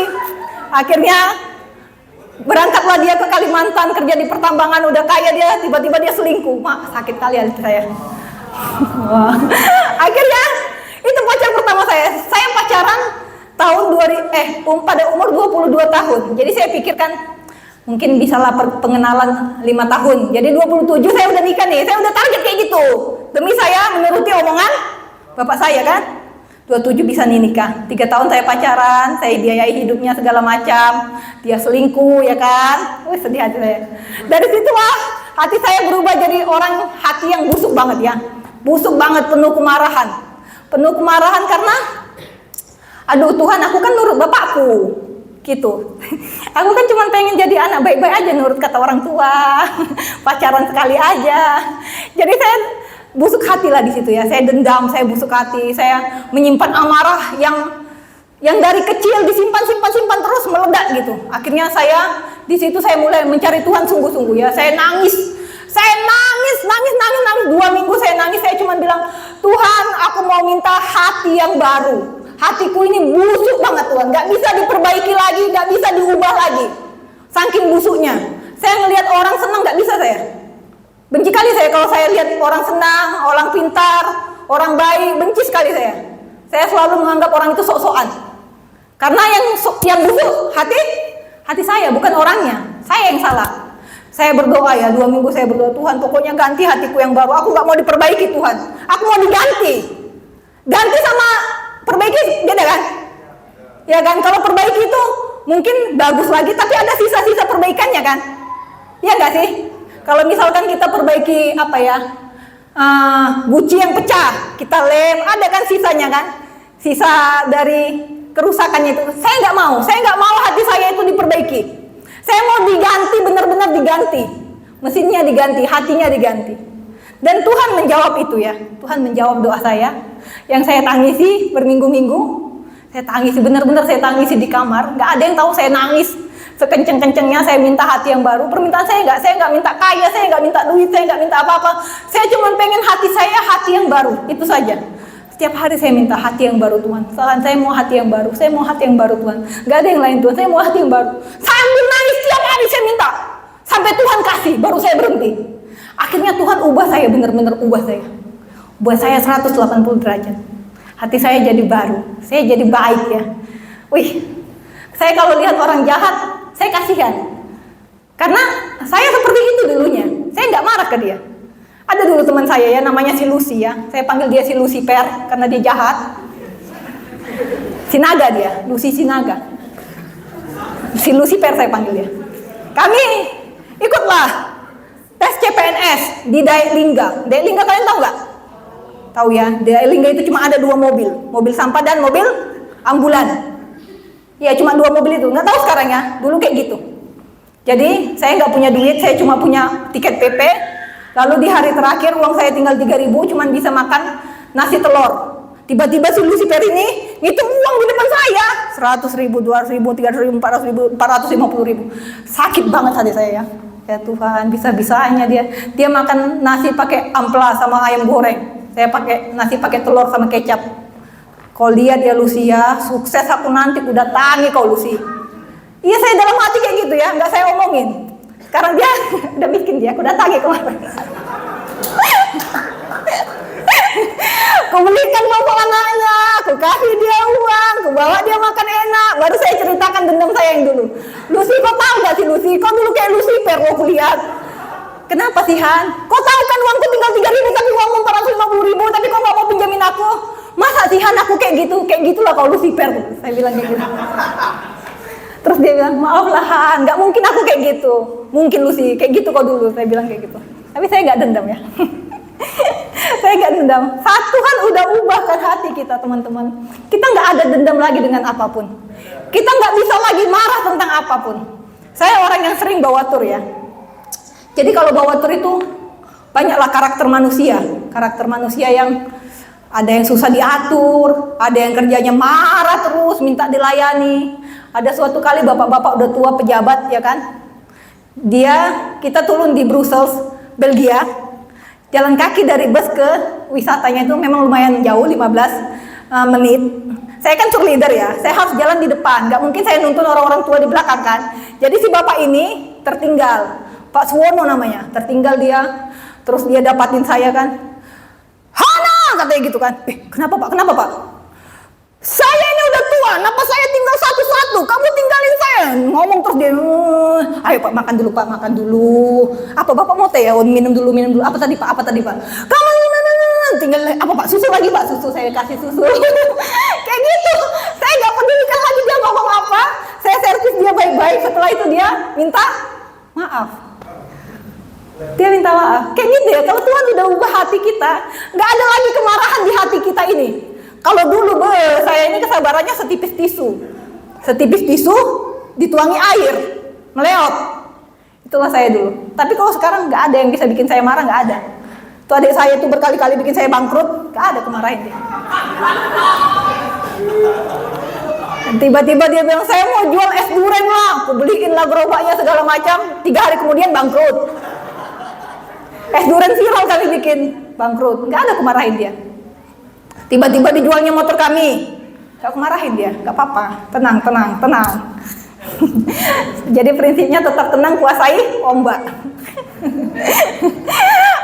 Akhirnya berangkatlah dia ke Kalimantan, kerja di pertambangan, udah kaya dia, tiba-tiba dia selingkuh. Mak, sakit kali hati saya. Wah. Akhirnya itu pacar pertama saya. Saya pacaran tahun pada umur 22 tahun. Jadi saya pikirkan mungkin bisalah pengenalan 5 tahun. Jadi 27 saya udah nikah nih. Saya udah target kayak gitu. Demi saya menuruti omongan bapak saya kan. 27 bisa nih nikah. 3 tahun saya pacaran, saya biayai hidupnya segala macam. Dia selingkuh ya kan. Wih, sedih hati saya. Dari situlah hati saya berubah jadi orang hati yang busuk banget ya. Busuk banget, penuh kemarahan. Penuh kemarahan karena aduh Tuhan, aku kan nurut bapakku. Gitu. Aku kan cuma pengen jadi anak baik-baik aja, nurut kata orang tua. Pacaran sekali aja. Jadi saya busuk hati lah di situ ya. Saya dendam, saya busuk hati, saya menyimpan amarah yang dari kecil disimpan terus meledak gitu. Akhirnya saya di situ saya mulai mencari Tuhan sungguh-sungguh ya. Saya nangis 2 minggu saya nangis. Saya cuma bilang, Tuhan, aku mau minta hati yang baru. Hatiku ini busuk banget Tuhan, gak bisa diperbaiki lagi, gak bisa diubah lagi. Saking busuknya. Saya ngelihat orang senang gak bisa saya. Benci kali saya kalau saya lihat orang senang, orang pintar, orang baik, benci sekali saya. Saya selalu menganggap orang itu sok-sokan. Karena yang busuk hati saya, bukan orangnya. Saya yang salah. Saya berdoa ya, 2 minggu saya berdoa, Tuhan pokoknya ganti hatiku yang baru. Aku gak mau diperbaiki Tuhan. Aku mau diganti. Ganti sama perbaiki beda kan? Ya kan, kalau perbaiki itu mungkin bagus lagi, tapi ada sisa-sisa perbaikannya kan? Iya gak sih? Kalau misalkan kita perbaiki guci yang pecah, kita lem, ada kan sisanya kan? Sisa dari kerusakannya itu. Saya nggak mau hati saya itu diperbaiki. Saya mau diganti, benar-benar diganti. Mesinnya diganti, hatinya diganti. Dan Tuhan menjawab itu ya. Tuhan menjawab doa saya. Yang saya tangisi berminggu-minggu. Saya tangisi, benar-benar saya tangisi di kamar. Nggak ada yang tahu saya nangis. Sekenceng-kencengnya saya minta hati yang baru. Permintaan saya nggak minta kaya, saya nggak minta duit, saya nggak minta apa-apa. Saya cuma pengen hati saya hati yang baru, itu saja. Setiap hari saya minta hati yang baru Tuhan. Saya mau hati yang baru, saya mau hati yang baru Tuhan. Nggak ada yang lain Tuhan, saya mau hati yang baru. Sambil nangis setiap hari saya minta. Sampai Tuhan kasih, baru saya berhenti. Akhirnya Tuhan ubah saya, benar-benar ubah saya. Ubah saya 180 derajat. Hati saya jadi baru, saya jadi baik ya. Wih, saya kalau lihat orang jahat, saya kasihan. Karena saya seperti itu dulunya. Saya nggak marah ke dia. Ada dulu teman saya ya, namanya si Lucy ya. Saya panggil dia si Lucifer karena dia jahat. Sinaga dia, Lucy Sinaga. Si Lucifer saya panggil dia. Kami ikutlah tes CPNS di Dailingga. Dailingga kalian tahu nggak? Tahu ya, Dailingga itu cuma ada 2 mobil. Mobil sampah dan mobil ambulan. Ya cuma 2 mobil itu, nggak tahu sekarang ya, dulu kayak gitu. Jadi saya nggak punya duit, saya cuma punya tiket PP. Lalu di hari terakhir uang saya tinggal 3.000, cuma bisa makan nasi telur. Tiba-tiba si Lucifer ini ngitung uang di depan saya, 100.000, 200.000, 300.000, 400.000, 450.000. Sakit banget hati saya ya. Ya Tuhan, bisa-bisanya dia makan nasi pakai amplas sama ayam goreng. Saya pakai nasi pakai telur sama kecap. Kau lihat ya Lucy ya, sukses aku nanti ku datangi kau Lucy. Iya saya dalam hati kayak gitu ya, nggak saya omongin. Sekarang dia udah bikin dia, aku datangi kemarin. Aku belikan bapak anaknya, aku kasih dia uang, aku bawa dia makan enak. Baru saya ceritakan dendam saya yang dulu. Lucy, kau tahu gak sih Lucy? Kau dulu kayak Lucifer, kau lihat. Kenapa sih Han? Kau tahu kan uangku tinggal 3.000 tapi uangmu 450.000 tapi kau gak mau pinjamin aku? Masa sih Han aku kayak gitu? Kayak gitulah kau Lucifer. Saya bilang kayak gitu. Terus dia bilang, maaf lah Han, gak mungkin aku kayak gitu. Mungkin Lucy, kayak gitu kau dulu. Saya bilang kayak gitu. Tapi saya gak dendam ya. Saya gak dendam. Tuhan udah ubahkan hati kita teman-teman. Kita gak ada dendam lagi dengan apapun. Kita gak bisa lagi marah tentang apapun. Saya orang yang sering bawa tur ya. Jadi kalau bawa tur itu banyaklah karakter manusia. Karakter manusia yang ada yang susah diatur, ada yang kerjanya marah terus, minta dilayani. Ada suatu kali bapak-bapak udah tua pejabat ya kan. Kita turun di Brussels, Belgia. Jalan kaki dari bus ke wisatanya itu memang lumayan jauh, 15 menit. Saya kan tour leader ya, saya harus jalan di depan. Gak mungkin saya nuntun orang-orang tua di belakang kan. Jadi si bapak ini tertinggal. Pak Suwono namanya, tertinggal dia. Terus dia dapatin saya kan. Hana, katanya gitu kan. Kenapa Pak? Kenapa Pak? Saya ini udah tua, kenapa saya tinggal satu-satu? Kamu tinggalin saya. Ngomong terus dia, ayo Pak makan dulu Pak, makan dulu. Apa Bapak mau teh ya? Minum dulu. Apa tadi Pak? Kamu tinggal apa Pak? Susu lagi Pak, susu saya kasih susu. Kayak gitu. Saya nggak pedulikan lagi dia ngomong apa. Saya servis dia baik-baik. Setelah itu dia minta maaf. Dia minta maaf. Kayak gitu ya. Kalau Tuhan udah ubah hati kita, nggak ada lagi kemarahan di hati kita ini. Kalau dulu saya ini kesabarannya setipis tisu dituangi air, meleot. Itulah saya dulu. Tapi kalau sekarang nggak ada yang bisa bikin saya marah, nggak ada. Tuh adik saya itu berkali-kali bikin saya bangkrut, nggak ada kemarahan dia. Tiba-tiba dia bilang saya mau jual es durian lah, aku beliin lah gerobaknya segala macam. 3 hari kemudian bangkrut. Es durian viral kami bikin, bangkrut. Nggak ada kemarahin dia. Tiba-tiba dijualnya motor kami, gak kemarahin dia, gak apa-apa, tenang. Jadi prinsipnya tetap tenang, kuasai ombak.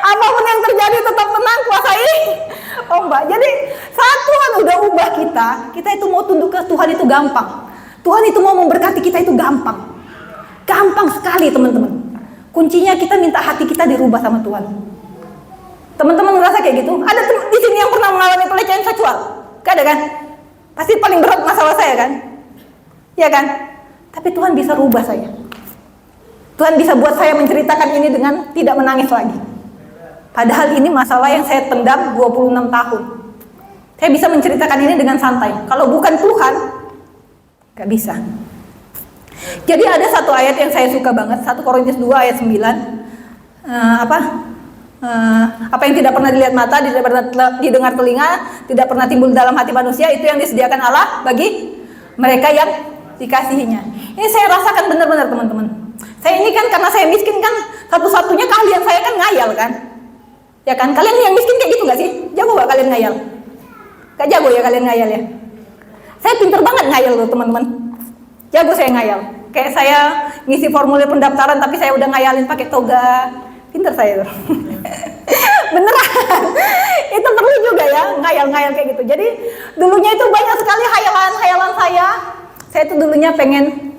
Apapun yang terjadi tetap tenang, kuasai ombak. Jadi saat Tuhan udah ubah kita itu mau tunduk ke Tuhan itu gampang. Tuhan itu mau memberkati kita itu gampang. Gampang sekali teman-teman. Kuncinya kita minta hati kita dirubah sama Tuhan. Teman-teman ngerasa kayak gitu? Ada di sini yang pernah mengalami pelecehan seksual? Gak ada kan? Pasti paling berat masalah saya kan? Ya kan? Tapi Tuhan bisa rubah saya. Tuhan bisa buat saya menceritakan ini dengan tidak menangis lagi. Padahal ini masalah yang saya pendam 26 tahun. Saya bisa menceritakan ini dengan santai. Kalau bukan Tuhan, gak bisa. Jadi ada satu ayat yang saya suka banget, 1 Korintus 2 ayat 9. Apa yang tidak pernah dilihat mata, tidak pernah didengar telinga, tidak pernah timbul dalam hati manusia, itu yang disediakan Allah bagi mereka yang dikasihinya. Ini saya rasakan benar-benar teman-teman. Saya ini kan karena saya miskin kan, satu-satunya keahlian saya kan ngayal kan. Ya kan, kalian yang miskin kayak gitu gak sih? Jago gak kalian ngayal? Gak jago ya kalian ngayal ya? Saya pinter banget ngayal loh teman-teman. Jago saya ngayal. Kayak saya ngisi formulir pendaftaran tapi saya udah ngayalin pakai toga. Pinter saya tuh. Beneran. Itu perlu juga ya, ngayal-ngayal kayak gitu. Jadi dulunya itu banyak sekali hayalan-hayalan saya. Saya tuh dulunya pengen,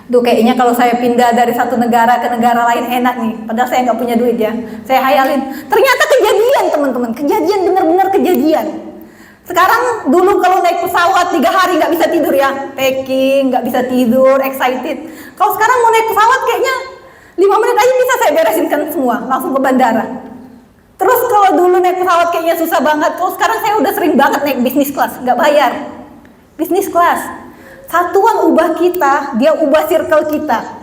kayaknya kalau saya pindah dari satu negara ke negara lain enak nih. Padahal saya nggak punya duit ya. Saya hayalin. Ternyata kejadian teman-teman. Kejadian, bener-bener kejadian. Sekarang dulu kalau naik pesawat 3 hari nggak bisa tidur ya. Packing, nggak bisa tidur, excited. Kalau sekarang mau naik pesawat kayaknya 5 menit aja bisa saya beresin kan semua, langsung ke bandara. Terus kalau dulu naik pesawat kayaknya susah banget, kalau sekarang saya udah sering banget naik bisnis kelas, nggak bayar. Bisnis kelas. Satuan ubah kita, dia ubah circle kita.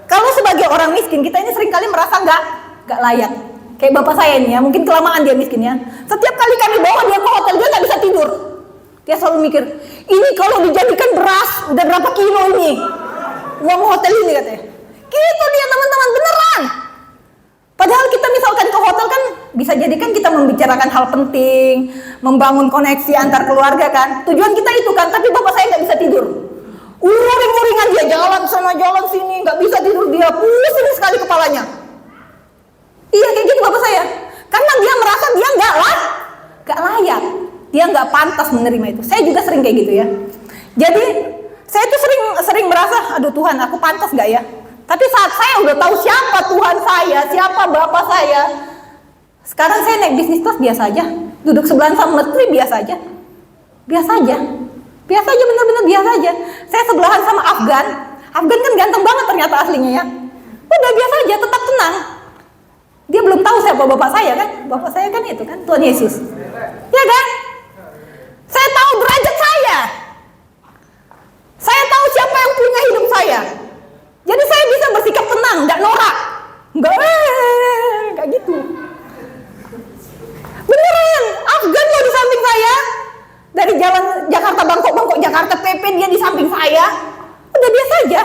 Kalau sebagai orang miskin, kita ini seringkali merasa nggak layak. Kayak bapak saya ini ya, mungkin kelamaan dia miskin ya. Setiap kali kami bawa dia ke hotel, dia nggak bisa tidur. Dia selalu mikir, ini kalau dijadikan beras, udah berapa kilo ini? Uang hotel ini katanya. Gitu dia teman-teman, beneran. Padahal kita misalkan ke hotel kan bisa jadi kan kita membicarakan hal penting, membangun koneksi antar keluarga kan. Tujuan kita itu kan, tapi bapak saya nggak bisa tidur. Uring-uringan dia jalan sana jalan sini, nggak bisa tidur dia, pusing sekali kepalanya. Iya kayak gitu bapak saya. Karena dia merasa dia nggak layak, dia nggak pantas menerima itu. Saya juga sering kayak gitu ya. Jadi saya tuh sering merasa, aduh Tuhan, aku pantas nggak ya? Tapi saat saya udah tahu siapa Tuhan saya, siapa Bapak saya, sekarang saya naik bisnis kelas biasa aja, duduk sebelahan sama menteri biasa aja, bener-bener biasa aja. Saya sebelahan sama Afgan kan ganteng banget ternyata aslinya ya. Udah biasa aja, tetap tenang. Dia belum tahu siapa Bapak saya kan, Bapak saya kan itu kan Tuhan Yesus, ya kan? Saya tahu derajat saya tahu siapa yang punya hidup saya. Jadi saya bisa bersikap tenang, nggak norak, nggak gitu. Beneran, Afgan lo di samping saya, dari jalan Jakarta Bangkok Jakarta PP dia di samping saya, udah biasa aja.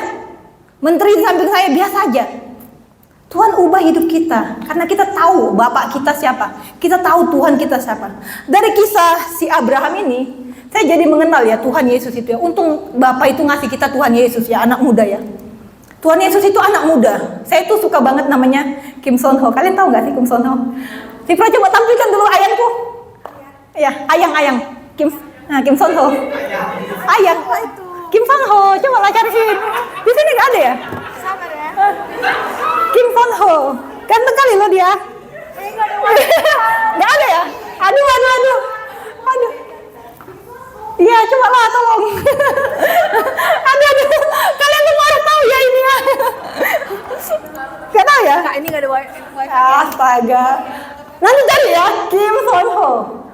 Menteri di samping saya biasa aja. Tuhan ubah hidup kita, karena kita tahu Bapak kita siapa, kita tahu Tuhan kita siapa. Dari kisah si Abraham ini, saya jadi mengenal ya Tuhan Yesus itu ya. Untung Bapak itu ngasih kita Tuhan Yesus ya, anak muda ya. Tuhan Yesus itu anak muda. Saya tuh suka banget namanya Kim Son Ho. Kalian tahu nggak sih Kim Son Ho? Sifra coba tampilkan dulu ayangku. Ya, ayang. Kim Son Ho. Ayang. Kim Son Ho. Coba lah cariin. Di sini nggak ada ya? Sabar ya. Kim Son Ho. Ganteng kali lo dia. Nggak ada ya? Aduh. Iya, coba lah tolong. Aduh. Kalian semua harus tahu ya ini ya. Gak tahu ya? Kak, ini nggak ada wifi. Astaga. Nanti cari ya, Kim Son Ho.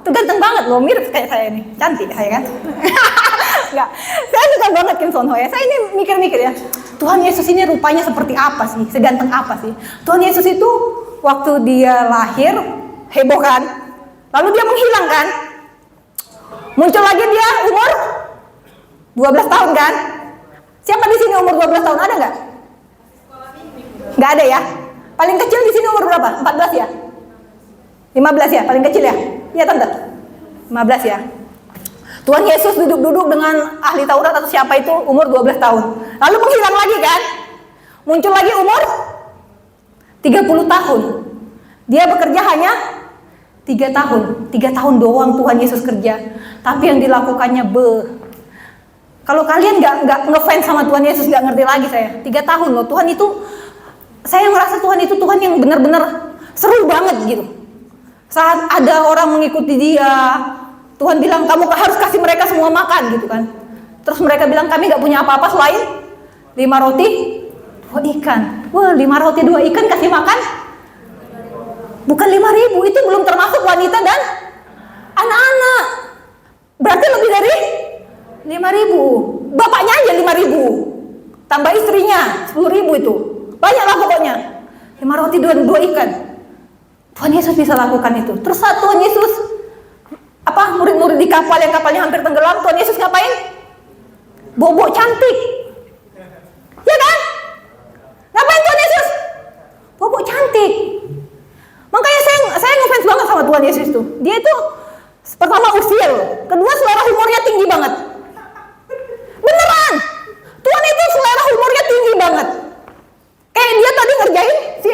Tuh ganteng banget loh, mirip kayak saya ini. Cantik saya kan? Enggak. Saya suka banget Kim Son Ho ya. Saya ini mikir-mikir ya. Tuhan Yesus ini rupanya seperti apa sih? Seganteng apa sih? Tuhan Yesus itu waktu dia lahir heboh kan? Lalu dia menghilang kan? Muncul lagi dia umur 12 tahun kan? Siapa di sini umur 12 tahun? Ada nggak? Nggak ada ya? Paling kecil di sini umur berapa? 14 ya? 15 ya? Paling kecil ya? Iya tante? 15 ya? Tuhan Yesus duduk-duduk dengan ahli Taurat atau siapa itu umur 12 tahun. Lalu menghilang lagi kan? Muncul lagi umur 30 tahun. Dia bekerja hanya 3 tahun. 3 tahun doang Tuhan Yesus kerja. Tapi yang dilakukannya kalau kalian nggak ngefans sama Tuhan Yesus, nggak ngerti lagi saya. 3 tahun loh, Tuhan itu, saya merasa Tuhan itu Tuhan yang benar-benar seru banget gitu. Saat ada orang mengikuti dia, Tuhan bilang kamu harus kasih mereka semua makan gitu kan. Terus mereka bilang kami nggak punya apa-apa selain 5 roti, 2 ikan. Wah, 5 roti 2 ikan kasih makan? Bukan 5.000, itu belum termasuk wanita dan anak-anak. Berarti lebih dari 5.000. Bapaknya aja 5.000. Tambah istrinya 10.000 itu. Banyaklah pokoknya. 5 roti 2 ikan. Tuhan Yesus bisa lakukan itu. Terus saat Tuhan Yesus murid-murid di kapal yang kapalnya hampir tenggelam, Tuhan Yesus ngapain? Bobo cantik. Ya kan? Ngapain Tuhan Yesus? Bobo cantik. Makanya saya ngefans banget sama Tuhan Yesus tuh. Dia itu pertama usil, kedua selera humornya tinggi banget. Beneran, Tuhan itu selera humornya tinggi banget. Kayak dia tadi ngerjain si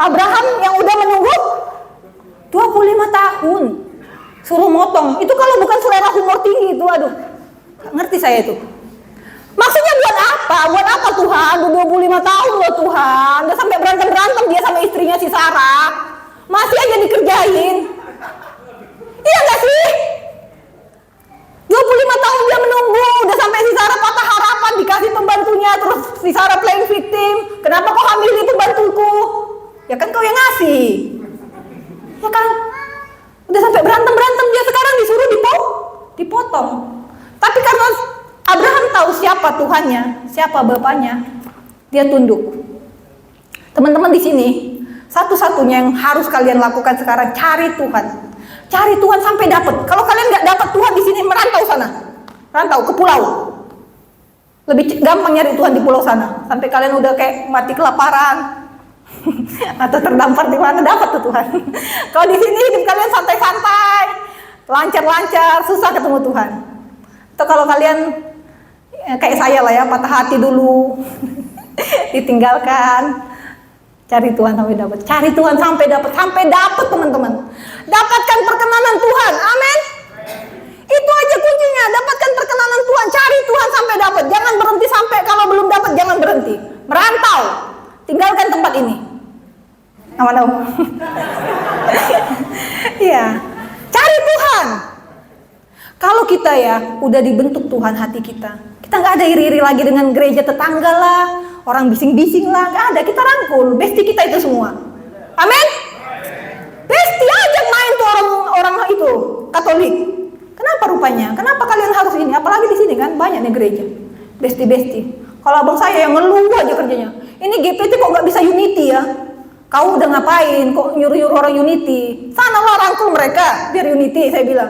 Abraham yang udah menunggu 25 tahun. Suruh motong, itu kalau bukan selera humor tinggi itu, aduh, gak ngerti saya itu. Maksudnya buat apa? Buat apa Tuhan? Udah 25 tahun loh Tuhan. Udah sampai berantem-berantem dia sama istrinya si Sarah. Masih aja dikerjain. Iya gak sih? 25 tahun dia menunggu. Udah sampai si Sarah patah harapan. Dikasih pembantunya. Terus si Sarah playing victim. Kenapa kau hamili pembantuku? Ya kan kau yang ngasih. Ya kan? Udah sampai berantem-berantem. Dia sekarang disuruh dipotong. Tapi karena Abraham tahu siapa Tuhannya, siapa Bapaknya, dia tunduk. Teman-teman di sini, satu-satunya yang harus kalian lakukan sekarang, cari Tuhan. Cari Tuhan sampai dapat. Kalau kalian nggak dapat Tuhan di sini, merantau sana. Rantau ke pulau. Lebih gampang nyari Tuhan di pulau sana. Sampai kalian udah kayak mati kelaparan. Atau terdampar di mana dapat tuh Tuhan. Kalau di sini hidup kalian santai-santai, lancar-lancar, susah ketemu Tuhan. Atau kalau kalian kayak saya lah ya, patah hati dulu, ditinggalkan, cari Tuhan sampai dapat, cari Tuhan sampai dapat teman-teman. Dapatkan perkenanan Tuhan, amin. Itu aja kuncinya, dapatkan perkenanan Tuhan, cari Tuhan sampai dapat. Jangan berhenti sampai kalau belum dapat, jangan berhenti. Merantau, tinggalkan tempat ini. Aman dong. Iya, cari Tuhan. Kalau kita ya udah dibentuk Tuhan hati kita nggak ada iri-iri lagi dengan gereja tetangga lah, orang bising-bising lah, nggak ada. Kita rangkul, besti kita itu semua. Amin. Besti aja main tuh orang itu Katolik. Kenapa rupanya? Kenapa kalian harus ini? Apalagi di sini kan banyak nih gereja besti-besti. Kalau abang saya yang ngeluh aja kerjanya. Ini GPT kok nggak bisa unity ya? Kau udah ngapain? Kok nyuruh-nyuruh orang unity? Sana lah rangkul mereka biar unity, saya bilang.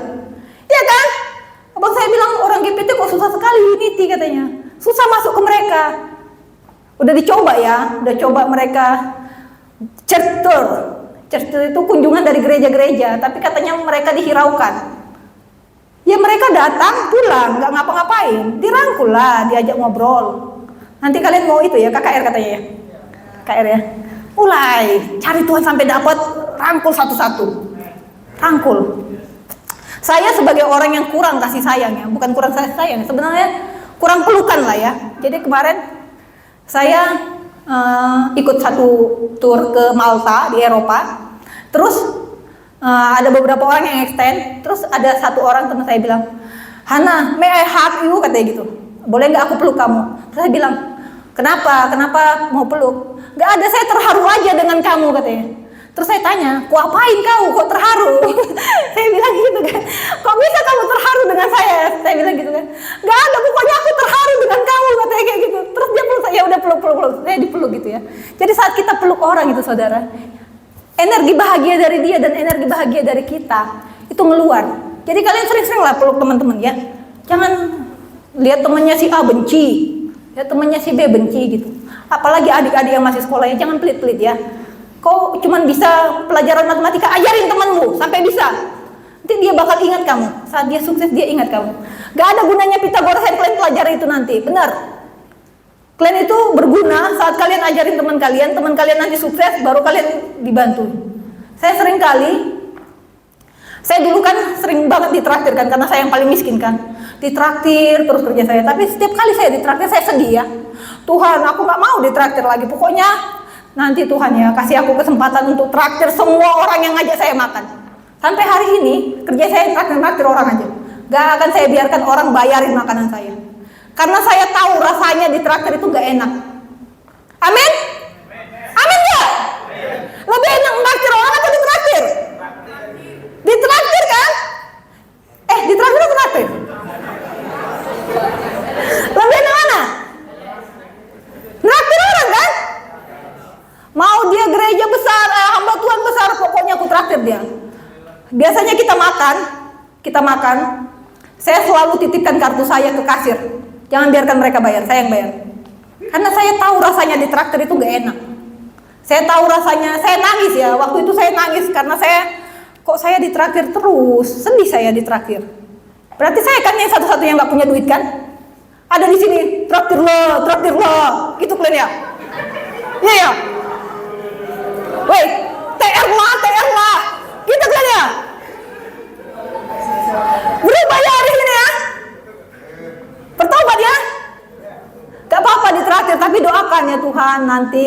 Iya kan? Abang saya bilang orang GPT kok susah sekali unity katanya. Susah masuk ke mereka. Udah dicoba ya, udah coba mereka church tour. Church tour itu kunjungan dari gereja-gereja, tapi katanya mereka dihiraukan. Ya mereka datang, pulang, nggak ngapa-ngapain. Dirangkul lah, diajak ngobrol. Nanti kalian mau itu ya, KKR katanya ya. KKR ya. Mulai, cari Tuhan sampai dapat, rangkul satu-satu. Rangkul. Saya sebagai orang yang kurang kasih sayang ya, bukan kurang kasih sayang, sebenarnya kurang pelukan lah ya. Jadi kemarin saya ikut satu tour ke Malta di Eropa. Terus ada beberapa orang yang extend. Terus ada satu orang teman saya bilang, Hana, may I hug you, katanya gitu. Boleh nggak aku peluk kamu? Terus saya bilang, kenapa mau peluk? Nggak ada, saya terharu aja dengan kamu, katanya. Terus saya tanya, kok apain kau? Kok terharu? Saya bilang gitu kan. Kok bisa kamu terharu dengan saya? Saya bilang gitu kan. Gak ada, pokoknya aku terharu dengan kamu, katanya kayak gitu. Terus dia peluk saya, udah peluk. Saya dipeluk gitu ya. Jadi saat kita peluk orang itu saudara, energi bahagia dari dia dan energi bahagia dari kita itu ngeluar. Jadi kalian sering-sering lah peluk teman-teman ya. Jangan lihat temannya si A benci, lihat temannya si B benci gitu. Apalagi adik-adik yang masih sekolah ya, jangan pelit-pelit ya. Kau cuman bisa pelajaran matematika, ajarin temanmu sampai bisa. Nanti dia bakal ingat kamu. Saat dia sukses, dia ingat kamu. Gak ada gunanya Pitagoras yang kalian pelajari itu nanti. Benar. Kalian itu berguna saat kalian ajarin teman kalian nanti sukses, baru kalian dibantu. Saya dulu kan sering banget ditraktir kan, karena saya yang paling miskin kan. Ditraktir terus kerja saya. Tapi setiap kali saya ditraktir, saya sedih ya. Tuhan, aku gak mau ditraktir lagi. Pokoknya nanti Tuhan ya kasih aku kesempatan untuk traktir semua orang yang ngajak saya makan. Sampai hari ini kerja saya traktir orang aja. Gak akan saya biarkan orang bayarin makanan saya. Karena saya tahu rasanya ditraktir itu gak enak. Amin? Amin gak? Lebih enak traktir orang atau ditraktir? Ditraktir kan? Ditraktir atau traktir? Lebih enak mana? Traktir orang kan? Mau dia gereja besar, hamba Tuhan besar, pokoknya aku traktir dia. Biasanya kita makan, saya selalu titipkan kartu saya ke kasir. Jangan biarkan mereka bayar, saya yang bayar. Karena saya tahu rasanya ditraktir itu gak enak. Saya tahu rasanya, saya nangis ya, waktu itu saya nangis karena saya ditraktir terus, sedih saya ditraktir. Berarti saya kan yang satu-satunya yang gak punya duit kan? Ada di sini, traktir lo, gitu kalian ya? Iya ya? Woi, TR lah, gitu kan ya? Berubah ya hari ini ya? Bertobat ya? Gak apa-apa ditraktir, tapi doakan ya Tuhan nanti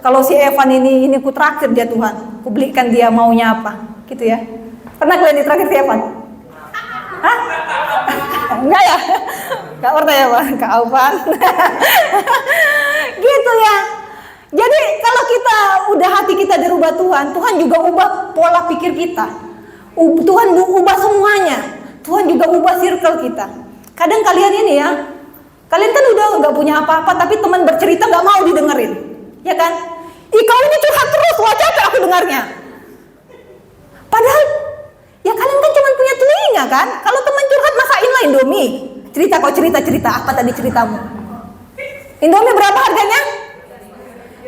kalau si Evan ini ku traktir dia Tuhan, ku belikan dia maunya apa, gitu ya? Pernah kalian ditraktir si Evan? Hah? Enggak ya? Gak pernah ya Pak, Kak Evan? Gitu ya? Jadi kalau hati kita dirubah Tuhan juga ubah pola pikir kita. Tuhan ubah semuanya. Tuhan juga ubah circle kita. Kadang kalian ini ya, kalian kan udah nggak punya apa-apa, tapi teman bercerita nggak mau didengerin, ya kan? Kau ini curhat terus, wah capek aku dengarnya. Padahal, ya kalian kan cuma punya telinga kan? Kalau teman curhat masain lah Indomie. Cerita, apa tadi ceritamu? Indomie berapa harganya?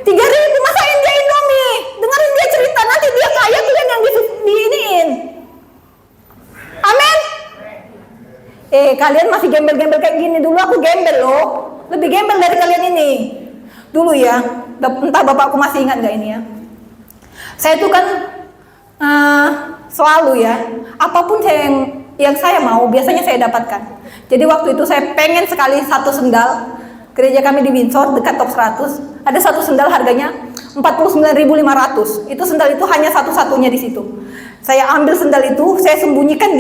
3.000, masain dia Indomie. Kenapa? Nanti dia kaya, kalian yang diiniin. Amin. Kalian masih gembel-gembel kayak gini. Dulu aku gembel loh. Lebih gembel dari kalian ini. Dulu ya. Entah bapakku masih ingat gak ini ya. Saya tuh kan selalu ya. Apapun yang saya mau, biasanya saya dapatkan. Jadi waktu itu saya pengen sekali satu sendal. Gereja kami di Windsor, dekat Top 100. Ada satu sendal harganya 49.500. Itu sendal itu hanya satu-satunya di situ. Saya ambil sendal itu, saya sembunyikan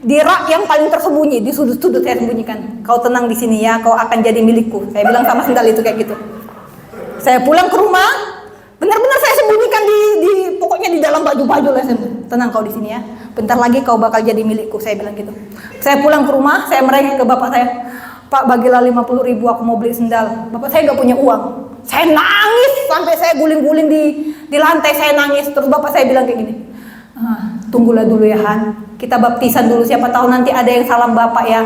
di rak yang paling tersembunyi, di sudut-sudut saya sembunyikan. Kau tenang di sini ya, kau akan jadi milikku. Saya bilang sama sendal itu kayak gitu. Saya pulang ke rumah, benar-benar saya sembunyikan pokoknya di dalam baju-baju lah. Tenang kau di sini ya. Bentar lagi kau bakal jadi milikku, saya bilang gitu. Saya pulang ke rumah, saya merengek ke bapak saya. Pak, bagilah 50.000, aku mau beli sendal. Bapak saya gak punya uang. Saya nangis sampai saya guling-guling di lantai, saya nangis. Terus bapak saya bilang kayak gini, tunggulah dulu ya Han, kita baptisan dulu, siapa tahu nanti ada yang salam bapak ya.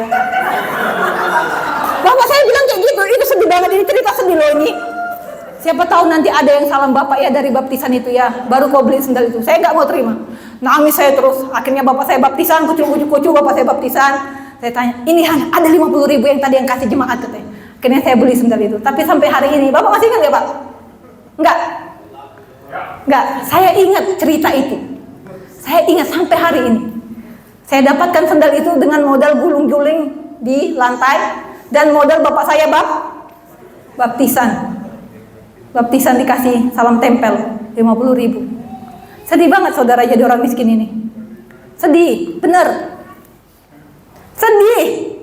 Bapak saya bilang kayak gitu. Itu sedih banget, ini cerita sedih loh ini. Siapa tahu nanti ada yang salam bapak ya dari baptisan itu ya, baru kau beli sendal itu. Saya gak mau terima, nangis saya terus. Akhirnya bapak saya baptisan, kucu-kucu bapak saya baptisan. Saya tanya, ini Han, ada 50.000 yang tadi yang kasih jemaat katanya. Akhirnya saya beli sendal itu. Tapi sampai hari ini, bapak masih ingat ya Pak? Enggak, saya ingat cerita itu. Saya ingat sampai hari ini. Saya dapatkan sendal itu dengan modal guling-guling di lantai. Dan modal bapak saya baptisan. Baptisan dikasih salam tempel 50.000. Sedih banget saudara jadi orang miskin ini. Sedih, bener. Sedih.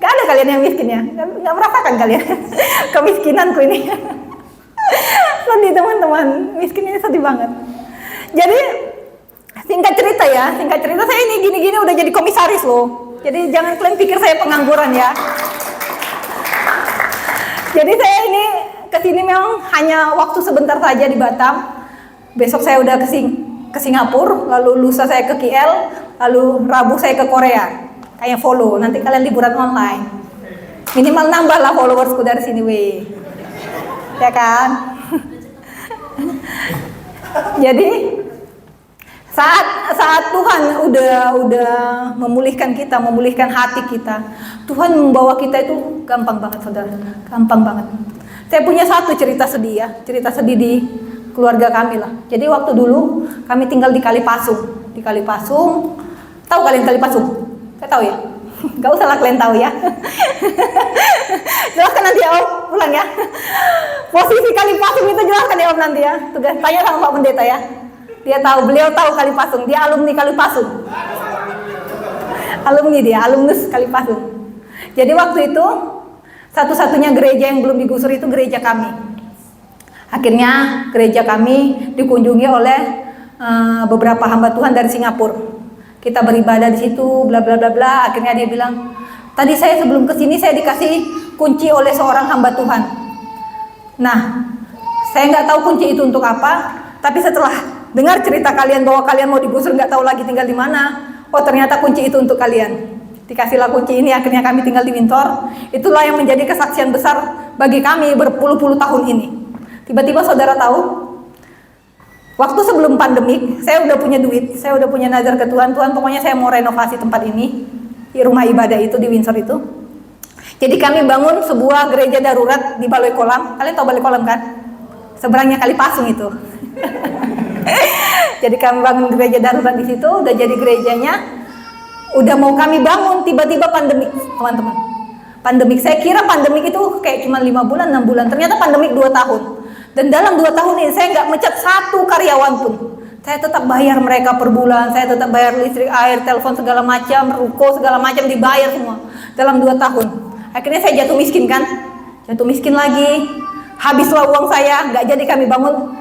Gak ada kalian yang miskin ya? Gak merasakan kalian kemiskinanku ini. Sedih teman-teman, miskin ini sedih banget. Jadi singkat cerita saya ini gini-gini udah jadi komisaris loh. Jadi jangan kalian pikir saya pengangguran ya. Jadi saya ini kesini memang hanya waktu sebentar saja di Batam. Besok saya udah ke Singapura, lalu lusa saya ke KL, lalu Rabu saya ke Korea. Kayak follow, nanti kalian liburan online. Minimal nambahlah followersku dari sini weh. Ya kan? Jadi saat Tuhan udah memulihkan kita, memulihkan hati kita, Tuhan membawa kita itu gampang banget saudara, gampang banget. Saya punya satu cerita sedih ya, cerita sedih di keluarga kami lah. Jadi waktu dulu kami tinggal di Kalipasung. Di Kalipasung, tahu kalian Kalipasung? Gak tahu ya? Gak usah lah kalian tahu ya. Jelaskan nanti ya Om, pulang ya. Posisi Kalipasung itu jelaskan ya Om nanti ya. Tugas tanya sama Pak Pendeta ya. Dia tahu, beliau tahu Kalipasung. Dia alumni Kalipasung. Alumnus Kalipasung. Jadi waktu itu satu-satunya gereja yang belum digusur itu gereja kami. Akhirnya gereja kami dikunjungi oleh beberapa hamba Tuhan dari Singapura. Kita beribadah di situ, bla bla bla bla. Akhirnya dia bilang, tadi saya sebelum kesini saya dikasih kunci oleh seorang hamba Tuhan. Nah, saya nggak tahu kunci itu untuk apa. Tapi setelah dengar cerita kalian bahwa kalian mau digusur nggak tahu lagi tinggal di mana, oh ternyata kunci itu untuk kalian. Dikasihlah kunci ini, akhirnya kami tinggal di Windsor. Itulah yang menjadi kesaksian besar bagi kami berpuluh-puluh tahun ini. Tiba-tiba saudara tahu, waktu sebelum pandemik, saya udah punya duit, saya udah punya nazar ke Tuhan, pokoknya saya mau renovasi tempat ini, di rumah ibadah itu, di Windsor itu. Jadi kami bangun sebuah gereja darurat di Baloi Kolam. Kalian tahu Baloi Kolam kan? Seberangnya Kalipasung itu. Jadi kami bangun gereja darurat di situ, udah jadi gerejanya. Udah mau kami bangun, tiba-tiba pandemik, teman-teman. Pandemik, saya kira pandemik itu kayak cuma 5 bulan, 6 bulan. Ternyata pandemik 2 tahun. Dan dalam 2 tahun ini saya nggak mecat satu karyawan pun. Saya tetap bayar mereka per bulan, saya tetap bayar listrik, air, telepon segala macam, ruko segala macam dibayar semua dalam 2 tahun. Akhirnya saya jatuh miskin kan, jatuh miskin lagi, habislah uang saya, nggak jadi kami bangun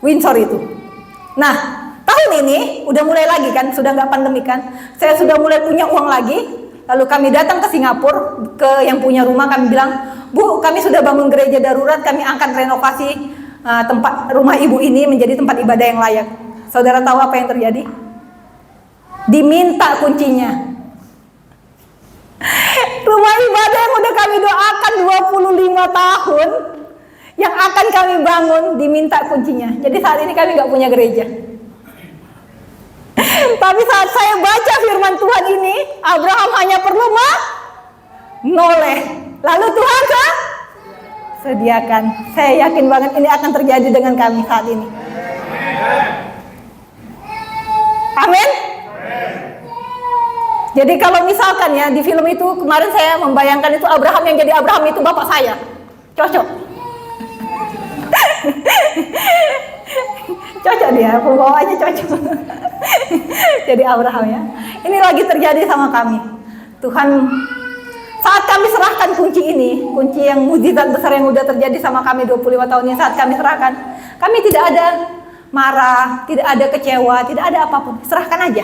Windsor itu. Nah, tahun ini udah mulai lagi kan, sudah nggak pandemi kan, saya sudah mulai punya uang lagi. Lalu kami datang ke Singapura, ke yang punya rumah, kami bilang, Bu, kami sudah bangun gereja darurat, kami akan renovasi tempat rumah ibu ini menjadi tempat ibadah yang layak. Saudara tahu apa yang terjadi? Diminta kuncinya. Rumah ibadah yang udah kami doakan 25 tahun, yang akan kami bangun diminta kuncinya. Jadi saat ini kami nggak punya gereja. Tapi saat saya baca firman Tuhan ini, Abraham hanya perlu menoleh. Lalu Tuhan sediakan. Saya yakin banget ini akan terjadi dengan kami saat ini. Amin. Jadi kalau misalkan ya di film itu kemarin saya membayangkan itu Abraham yang jadi Abraham itu bapak saya. Cocok. Cocok dia, pembawaannya cocok. Jadi Abraham ya. Ini lagi terjadi sama kami. Tuhan, saat kami serahkan kunci ini, kunci yang mujizat besar yang udah terjadi sama kami 25 tahun ini, saat kami serahkan, kami tidak ada marah, tidak ada kecewa, tidak ada apapun. Serahkan aja,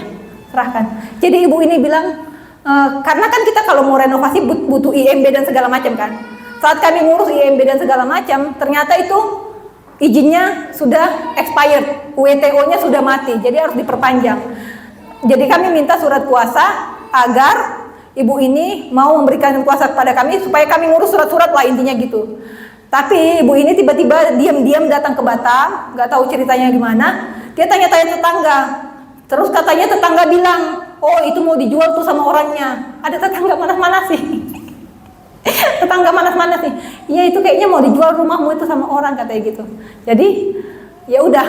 serahkan. Jadi ibu ini bilang, karena kan kita kalau mau renovasi butuh IMB dan segala macam kan. Saat kami ngurus IMB dan segala macam, ternyata itu izinnya sudah expired, WTO-nya sudah mati, jadi harus diperpanjang. Jadi kami minta surat kuasa agar ibu ini mau memberikan kuasa kepada kami supaya kami ngurus surat-surat lah, intinya gitu. Tapi ibu ini tiba-tiba diam-diam datang ke Batam, nggak tahu ceritanya gimana. Dia tanya-tanya tetangga, terus katanya tetangga bilang, oh itu mau dijual tuh sama orangnya. Ada tetangga mana-mana sih. Tetangga mana-mana sih. Iya itu kayaknya mau dijual rumahmu itu sama orang, katanya gitu. Jadi ya udah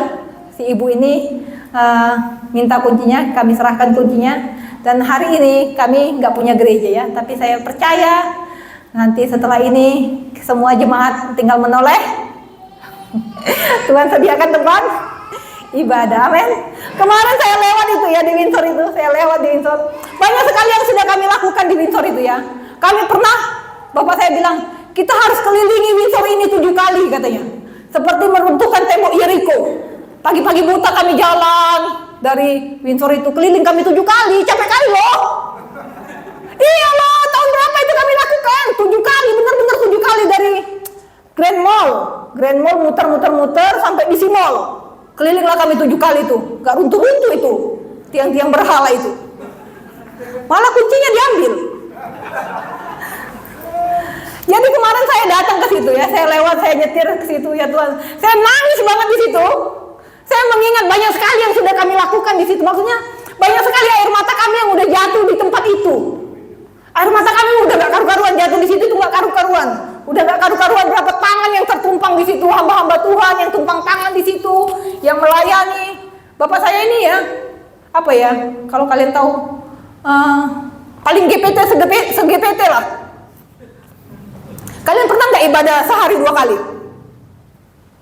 si ibu ini minta kuncinya, kami serahkan kuncinya. Dan hari ini kami nggak punya gereja ya, tapi saya percaya nanti setelah ini semua jemaat tinggal menoleh. Tuhan sediakan tempat ibadah, amin. Kemarin saya lewat itu ya di Windsor itu, saya lewat di Windsor. Banyak sekali yang sudah kami lakukan di Windsor itu ya. Kami pernah, bapak saya bilang, kita harus kelilingi Windsor ini 7 kali katanya. Seperti meruntuhkan tembok Jericho. Pagi-pagi buta kami jalan dari Windsor itu, keliling kami 7 kali, capek kali loh. Iya loh, tahun berapa itu kami lakukan? 7 kali, benar-benar 7 kali dari Grand Mall muter-muter sampai DC Mall. Kelilinglah kami 7 kali itu, gak runtuh-runtuh itu, tiang-tiang berhala itu. Malah kuncinya diambil. Jadi kemarin saya datang ke situ ya, saya lewat, saya nyetir ke situ ya Tuhan. Saya nangis banget di situ. Saya mengingat banyak sekali yang sudah kami lakukan di situ. Maksudnya banyak sekali air mata kami yang udah jatuh di tempat itu. Air mata kami udah gak karu-karuan jatuh di situ, itu gak karu-karuan. Udah gak karu-karuan berapa tangan yang tertumpang di situ, hamba-hamba Tuhan yang tumpang tangan di situ, yang melayani. Bapak saya ini ya, apa ya? Kalau kalian tahu, paling GPT se-GPT lah. Kalian pernah nggak ibadah sehari 2 kali?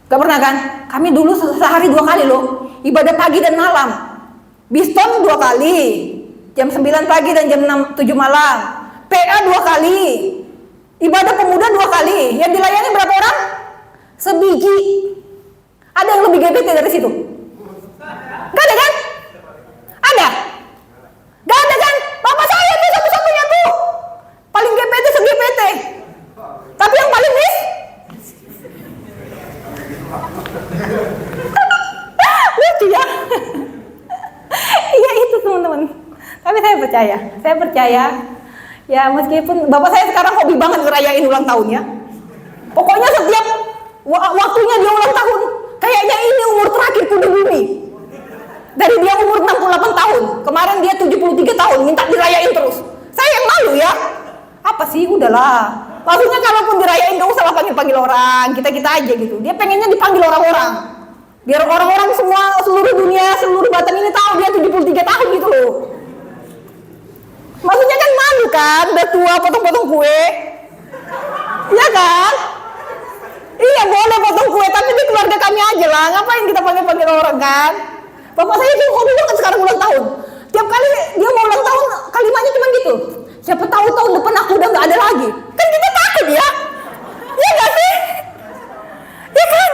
Gak pernah kan? Kami dulu sehari 2 kali loh, ibadah pagi dan malam. Biston 2 kali, jam 9 pagi dan jam 7 malam. PA 2 kali, ibadah pemuda 2 kali. Yang dilayani berapa orang? Sebiji. Ada yang lebih GPT dari situ? Gak ada kan? Ada? Gak ada kan? Bapak saya tuh satu-satunya tuh paling GPT se-GPT. Tapi yang paling lucu ya. Iya itu teman-teman. Tapi saya percaya ya, meskipun bapak saya sekarang hobi banget ngerayain ulang tahun ya. Pokoknya setiap waktunya dia ulang tahun, kayaknya ini umur terakhirku di bumi. Dari dia umur 68 tahun, kemarin dia 73 tahun, minta dirayain terus. Saya yang malu ya. Apa sih, udahlah. Maksudnya kalaupun dirayain gak usah lah panggil-panggil orang, kita-kita aja gitu. Dia pengennya dipanggil orang-orang. Biar orang-orang semua, seluruh dunia, seluruh Batam ini tahu dia 73 tahun gitu loh. Maksudnya kan malu kan, udah tua potong-potong kue. Iya kan? Iya boleh potong kue, tapi di keluarga kami aja lah. Ngapain kita panggil-panggil orang kan? Bapak saya itu hobi banget sekarang ulang tahun. Tiap kali dia mau ulang tahun, kalimatnya cuma gitu. Siapa tahu tahun depan aku udah gak ada lagi. Kan kita takut ya. Iya gak sih? Iya kan?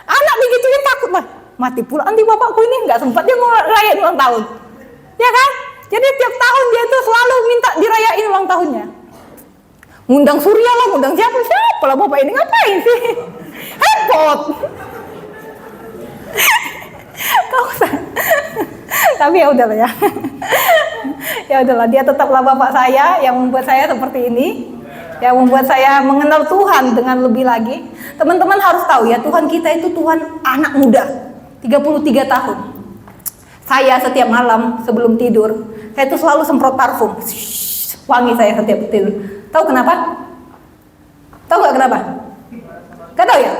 Anak digituin takut mah. Mati pula nanti bapakku ini gak sempat dia mau rayain ulang tahun. Ya kan? Jadi tiap tahun dia itu selalu minta dirayain ulang tahunnya. Ngundang Surya lah, ngundang siapa lah bapak ini, ngapain sih? Repot. Kau usah. Tapi ya udahlah ya. Ya udahlah, dia tetaplah bapak saya yang membuat saya seperti ini. yang membuat saya mengenal Tuhan dengan lebih lagi. Teman-teman harus tahu ya, Tuhan kita itu Tuhan anak muda, 33 tahun. Saya setiap malam sebelum tidur, saya itu selalu semprot parfum. Wangi saya setiap tidur. Tahu kenapa? Tahu nggak kenapa? Gak tahu ya?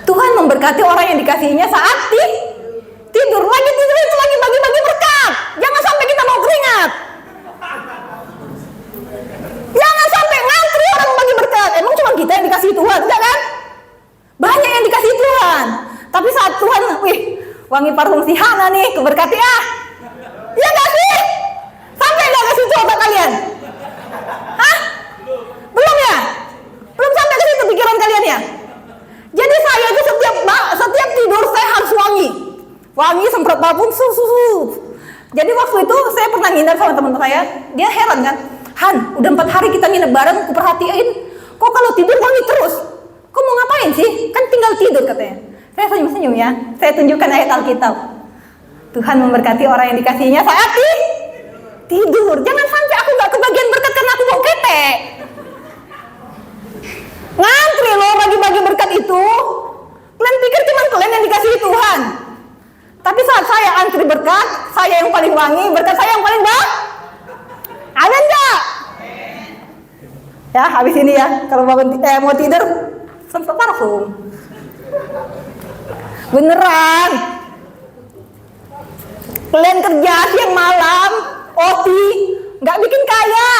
Tuhan memberkati orang yang dikasihinya saat tidur. Lagi tidur itu lagi bagi-bagi berkat. Jangan sampai kita mau keringat. Jangan sampai ngantri orang bagi berkat. Emang cuma kita yang dikasih Tuhan, enggak kan? Banyak yang dikasih Tuhan. Tapi saat Tuhan, wih, wangi parfum si Hana nih, keberkati ah. Ya nggak sih? Sampai nggak kasih coba kalian? Hah? Belum ya? Belum sampai ke situ pikiran kalian ya? Jadi saya itu setiap tidur saya harus wangi semprot parfum, Jadi waktu itu saya pernah nginep sama teman saya, dia heran kan, Han, udah 4 hari kita nginep bareng, aku perhatiin, kok kalau tidur wangi terus? Kok mau ngapain sih? Kan tinggal tidur katanya. Saya senyum-senyum ya, saya tunjukkan ayat Alkitab. Tuhan memberkati orang yang dikasihinya saat tidur. Jangan sampai aku gak kebagian berkat karena aku mau ketek. Ngantri loh bagi-bagi berkat itu. Kalian pikir cuma kalian yang dikasihi Tuhan. Tapi saat saya antri berkat, saya yang paling wangi, berkat saya yang paling banyak. Amin gak? Ya habis ini ya, kalau mau tidur, semprot parfum. Beneran. Kalian kerja siang malam, OT, gak bikin kaya.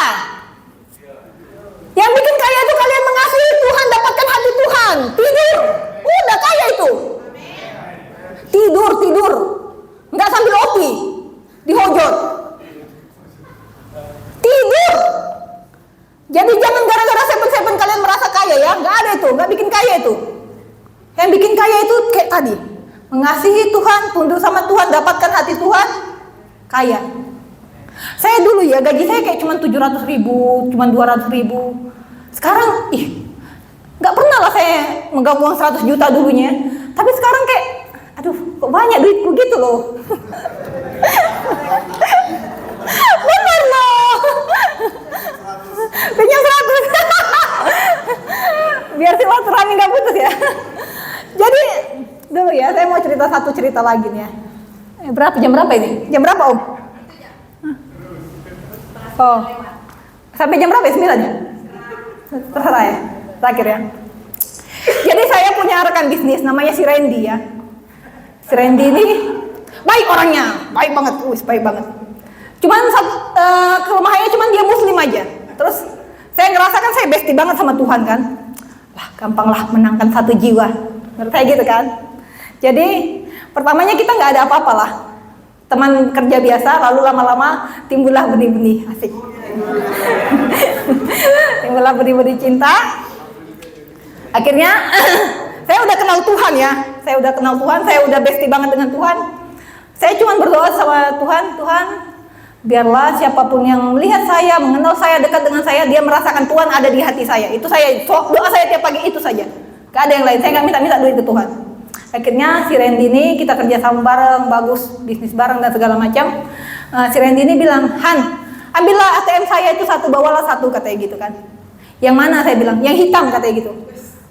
Yang bikin kaya itu kalian mengasihi Tuhan, dapatkan hati Tuhan. Tidur, udah kaya itu. Tidur, nggak sambil OT, dihojot. Tidur. Jadi jangan gara-gara sepen-sepen kalian merasa kaya ya, nggak ada itu, nggak bikin kaya itu. Yang bikin kaya itu kayak tadi, mengasihi Tuhan, tunduk sama Tuhan, dapatkan hati Tuhan, kaya. Saya dulu ya gaji saya kayak cuma 700.000, cuma 200.000. Sekarang nggak pernah lah saya megang uang 100 juta dulunya. Tapi sekarang kayak, aduh kok banyak duitku gitu loh. Benar loh. Pinjam 100. Biar silaturahmi nggak putus ya. Jadi dulu ya saya mau cerita satu cerita lagi nih ya. Jam berapa ini? Jam berapa Om? Oh, sampai jam berapa ya? 9 ya? Terserah ya, terakhir ya. Jadi saya punya rekan bisnis namanya si Randy ya. Si Randy ini baik orangnya, baik banget, baik banget. Cuman kelemahannya cuman dia muslim aja. Terus saya ngerasakan saya bestie banget sama Tuhan kan. Wah gampang lah menangkan satu jiwa. Menurut saya gitu kan. Jadi pertamanya kita nggak ada apa-apa lah. Teman kerja biasa, lalu lama-lama timbullah benih-benih, asik. Timbullah benih-benih cinta. Akhirnya saya udah kenal Tuhan ya. Saya udah bestie banget dengan Tuhan. Saya cuma berdoa sama Tuhan, Tuhan, biarlah siapapun yang melihat saya, mengenal saya, dekat dengan saya, dia merasakan Tuhan ada di hati saya. Itu saya, doa saya tiap pagi itu saja. Gak ada yang lain, saya gak minta-minta duit ke Tuhan. Akhirnya si Randy ini kita kerja sama bareng, bagus, bisnis bareng dan segala macam. Si Randy ini bilang, Han, ambillah ATM saya itu satu, bawalah satu, katanya gitu kan. Yang mana saya bilang, yang hitam katanya gitu.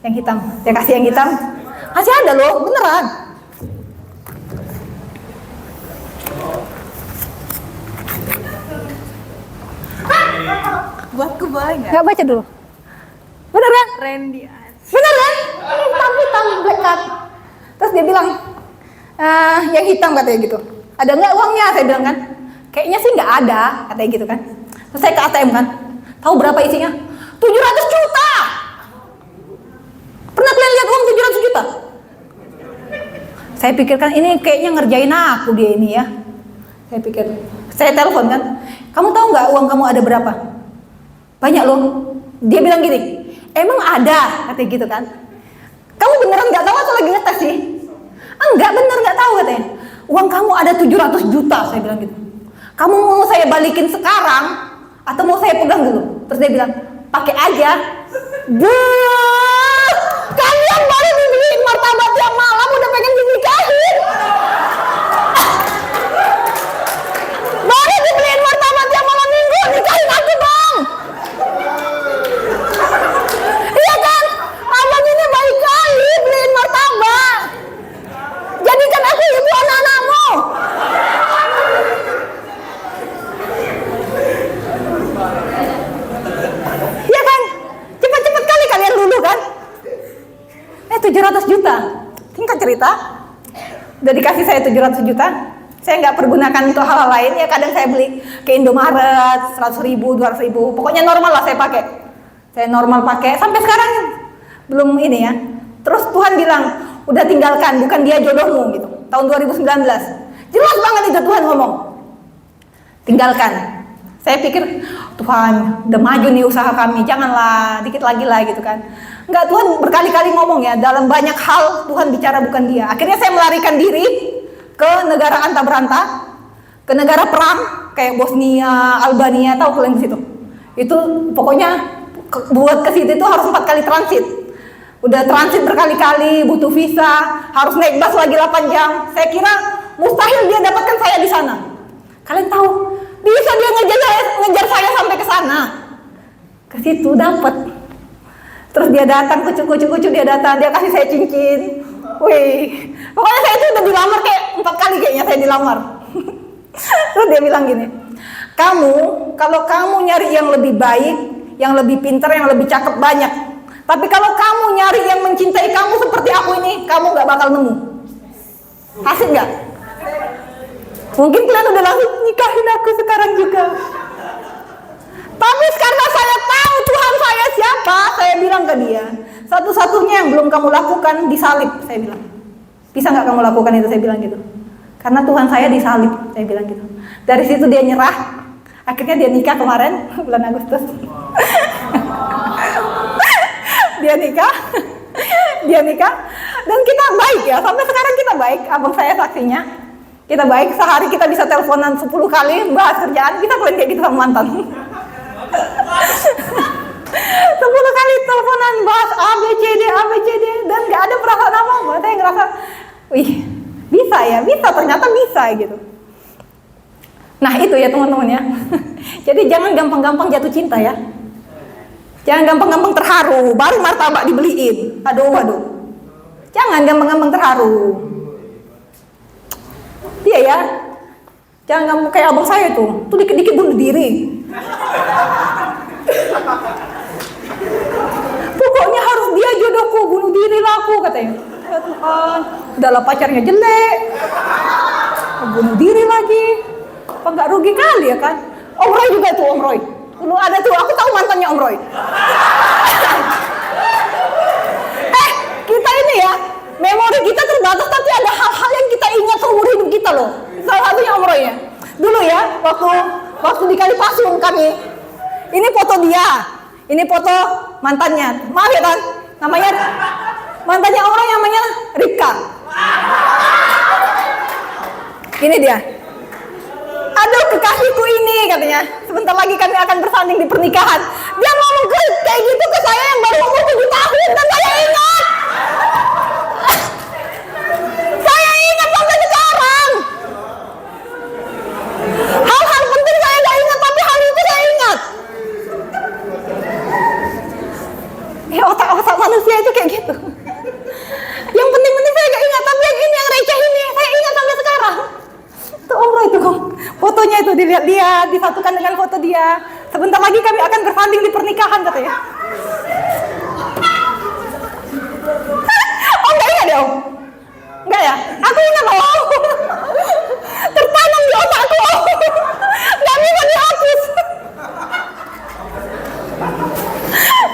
Yang hitam, saya kasih yang hitam. Masih ada loh, beneran. Buatku boleh nggak? Gak baca dulu. Bener kan? Randy. Bener kan? Hitam, black card. Terus dia bilang, yang hitam katanya gitu. Ada nggak uangnya? Saya bilang kan. Kayaknya sih nggak ada, katanya gitu kan. Terus saya ke ATM kan. Tahu berapa isinya? 700 juta. Pernah kalian lihat uang 700 juta? Saya pikirkan ini kayaknya ngerjain aku dia ini ya. Saya pikir, saya telepon kan. Kamu tahu nggak uang kamu ada berapa? Banyak loh. Dia bilang gini, emang ada, katanya gitu kan. Kamu beneran nggak tahu atau lagi ngetes sih? Enggak, bener nggak tahu katanya. Uang kamu ada 700 juta, saya bilang gitu. Kamu mau saya balikin sekarang atau mau saya pegang dulu? Terus dia bilang, pakai aja. Buh, kalian baru dibeliin martabak tiap malam udah pengen dinikahin. Baru dibeliin martabak tiap malam minggu, nikahin aku dong. juta. Singkat cerita, udah dikasih saya 700 juta. Saya nggak pergunakan untuk hal-hal lain. Ya kadang saya beli ke Indomaret 100.000, 200.000. Pokoknya normal lah saya pakai. Saya normal pakai sampai sekarang belum ini ya. Terus Tuhan bilang, udah tinggalkan, bukan dia jodohmu gitu. Tahun 2019. Jelas banget itu Tuhan ngomong. Tinggalkan. Saya pikir, Tuhan udah maju nih usaha kami, janganlah dikit lagi lah gitu kan. Enggak, Tuhan berkali-kali ngomong ya, dalam banyak hal Tuhan bicara bukan dia. Akhirnya saya melarikan diri ke negara anta beranta, ke negara perang kayak Bosnia, Albania, tahu kalian di situ. Itu pokoknya buat ke situ itu harus 4 kali transit. Udah transit berkali-kali, butuh visa, harus naik bus lagi 8 jam. Saya kira mustahil dia dapatkan saya di sana. Kalian tahu, bisa dia ngejar saya sampai ke sana. Ke situ dapat. Terus dia datang, kucuk dia datang, dia kasih saya cincin. Wih, pokoknya saya itu udah dilamar kayak 4 kali kayaknya saya dilamar. Terus dia bilang gini, kamu, kalau kamu nyari yang lebih baik, yang lebih pintar, yang lebih cakep banyak. Tapi kalau kamu nyari yang mencintai kamu seperti aku ini, kamu gak bakal nemu. Asik gak? Mungkin kalian udah langsung nikahin aku sekarang juga. Tapi karena saya tahu Tuhan saya siapa, saya bilang ke dia, satu-satunya yang belum kamu lakukan disalib, saya bilang. Bisa gak kamu lakukan itu, saya bilang gitu. Karena Tuhan saya disalib, saya bilang gitu. Dari situ dia nyerah. Akhirnya dia nikah kemarin, bulan Agustus. Dia nikah, dan kita baik ya, sampai sekarang kita baik. Abang saya saksinya, kita baik. Sehari kita bisa teleponan 10 kali, bahas kerjaan. Kita kalian kayak gitu sama mantan. 10 kali teleponan, bahas A, B, C, D, dan gak ada perasaan apa-apa. Saya ngerasa, wih, bisa ya, ternyata bisa gitu. Nah itu ya teman-teman ya. Jadi jangan gampang-gampang jatuh cinta ya. Jangan gampang-gampang terharu, baru martabak dibeliin. Aduh. Jangan gampang-gampang terharu. Iya ya. Jangan gampang kayak abang saya tuh dikit-dikit bunuh diri. Pokoknya harus dia jodohku, bunuh diri lah aku katanya. Ya Tuhan, udahlah pacarnya jelek, bunuh diri lagi. Apa nggak rugi kali ya kan? Om Roy juga tuh, Om Roy. Dulu ada tuh, aku tahu mantannya Om Roy. Kita ini ya, memori kita terbatas, tapi ada hal-hal yang kita ingat seumur hidup kita loh. Salah satunya Om Roy ya. Dulu ya, waktu di Kalipasung kami, ini foto dia, ini foto mantannya. Maaf ya kan, namanya mantannya Om Roy namanya Rika. Ini dia. Aduh kekasihku ini katanya, sebentar lagi kami akan bersanding di pernikahan. Dia ngomong kayak gitu ke saya yang baru umur 7 tahun, dan saya ingat. Saya ingat sampai sekarang. Hal-hal penting saya gak ingat, tapi hal itu saya ingat. Ya otak-otak manusia itu kayak gitu. Yang penting-penting saya gak ingat, tapi yang ini yang receh ini saya ingat sampai sekarang. Itu Om Roy itu kok. Fotonya itu dilihat-lihat, disatukan dengan foto dia. Sebentar lagi kami akan bersanding di pernikahan katanya. Oh enggak ingat ya Om? Enggak ya? Aku ingat Om. Tertanam di otakku Om. Gak bisa dihapus.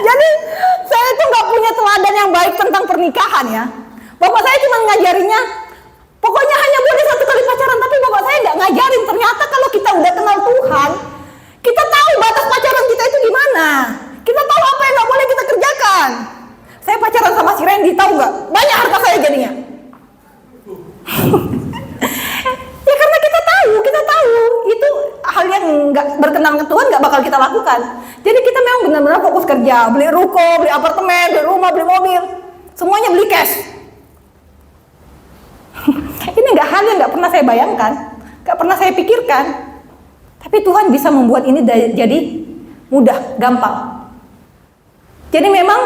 Jadi saya tuh gak punya teladan yang baik tentang pernikahan ya. Bapak saya cuma ngajarinya, pokoknya hanya boleh 1 kali pacaran, tapi bapak saya nggak ngajarin. Ternyata kalau kita udah kenal Tuhan, kita tahu batas pacaran kita itu di mana. Kita tahu apa yang nggak boleh kita kerjakan. Saya pacaran sama si Randy, tahu nggak? Banyak harta saya jadinya. Ya karena kita tahu itu hal yang nggak berkenan ke Tuhan, nggak bakal kita lakukan. Jadi kita memang benar-benar fokus kerja, beli ruko, beli apartemen, beli rumah, beli mobil, semuanya beli cash. Ini nggak hal yang nggak pernah saya bayangkan, nggak pernah saya pikirkan. Tapi Tuhan bisa membuat ini jadi mudah, gampang. Jadi memang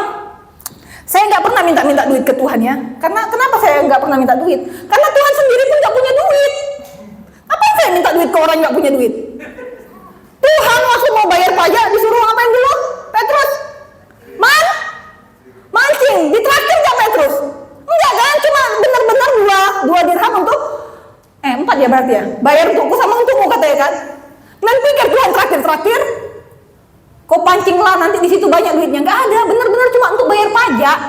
saya nggak pernah minta duit ke Tuhan ya. Karena kenapa saya nggak pernah minta duit? Karena Tuhan sendiri pun nggak punya duit. Apa yang saya minta duit ke orang nggak punya duit? Tuhan waktu mau bayar pajak disuruh ngapain dulu? Petrus, mancing, ditraktir nggak Petrus? Enggak kan? ya. Bayar untukku sama untukmu katanya kan. Nanti pikir Tuhan terakhir. Kau pancinglah nanti di situ banyak duitnya. Nggak ada, benar-benar cuma untuk bayar pajak.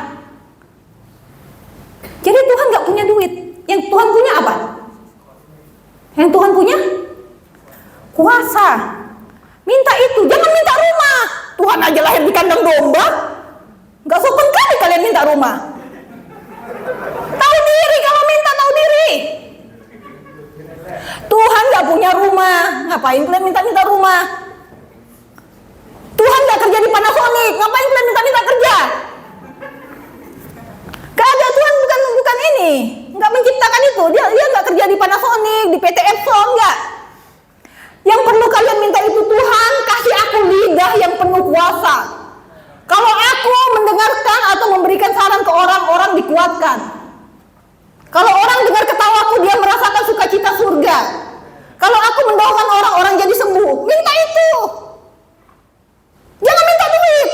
Jadi Tuhan nggak punya duit. Yang Tuhan punya apa? Yang Tuhan punya kuasa. Minta itu, jangan minta rumah. Tuhan aja lahir di kandang domba. Nggak sopan kali kalian minta rumah. Tahu diri kalau minta, tahu diri. Tuhan nggak punya rumah, ngapain kalian minta rumah? Tuhan nggak kerja di Panasonic, ngapain kalian minta kerja? Gak ada, Tuhan bukan ini, nggak menciptakan itu. Dia nggak kerja di Panasonic, di PT Epson, nggak. Yang perlu kalian minta itu, Tuhan kasih aku lidah yang penuh kuasa. Kalau aku mendengarkan atau memberikan saran ke orang dikuatkan. Kalau orang dengar ketawaku, dia merasakan sukacita surga. Kalau aku mendoakan orang jadi sembuh, minta itu. Jangan minta duit.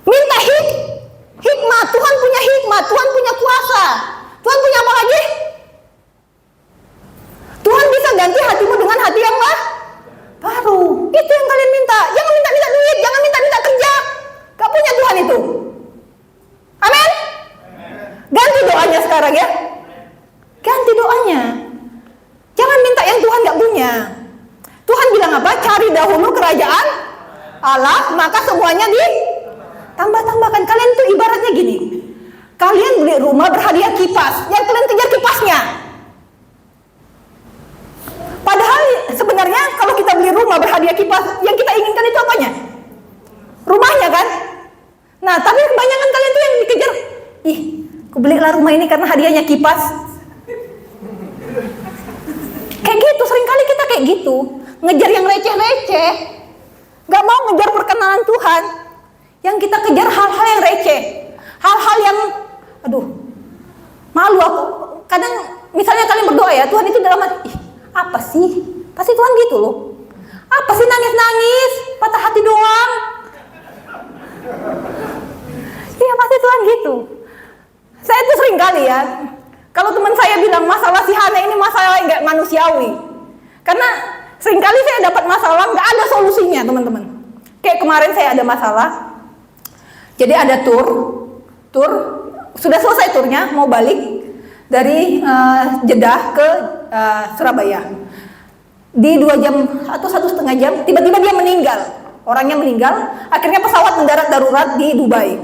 Minta hikmah. Tuhan punya hikmah, Tuhan punya kuasa. Tuhan punya apa lagi? Tuhan bisa ganti hatimu dengan hati yang baru. Itu yang kalian minta. Jangan minta duit, jangan minta kerja. Gak punya Tuhan itu. Amin. Ganti doanya sekarang ya. Ganti doanya. Jangan minta yang Tuhan gak punya. Tuhan bilang apa? Cari dahulu kerajaan Allah, maka semuanya ditambah-tambahkan. Kalian tuh ibaratnya gini. Kalian beli rumah berhadiah kipas, yang kalian kejar kipasnya. Padahal sebenarnya kalau kita beli rumah berhadiah kipas, yang kita inginkan itu apanya? Rumahnya kan? Nah, tapi kebanyakan kalian tuh yang dikejar, aku belilah rumah ini karena hadiahnya kipas. Kayak gitu, seringkali kita kayak gitu. Ngejar yang receh-receh. Gak mau ngejar perkenanan Tuhan. Yang kita kejar hal-hal yang receh. Hal-hal yang, malu aku. Kadang misalnya kalian berdoa ya, Tuhan itu dalam hati, apa sih? Pasti Tuhan gitu loh. Apa sih nangis-nangis, patah hati doang? Iya pasti Tuhan gitu. Saya tuh sering kali ya, kalau teman saya bilang masalah si Hana ini masalah yang gak manusiawi. Karena sering kali saya dapat masalah gak ada solusinya teman-teman. Kayak kemarin saya ada masalah. Jadi ada tur sudah selesai turnya, mau balik dari Jeddah ke Surabaya. Di 2 jam atau 1,5 jam, tiba-tiba dia meninggal. Orangnya meninggal, akhirnya pesawat mendarat darurat di Dubai.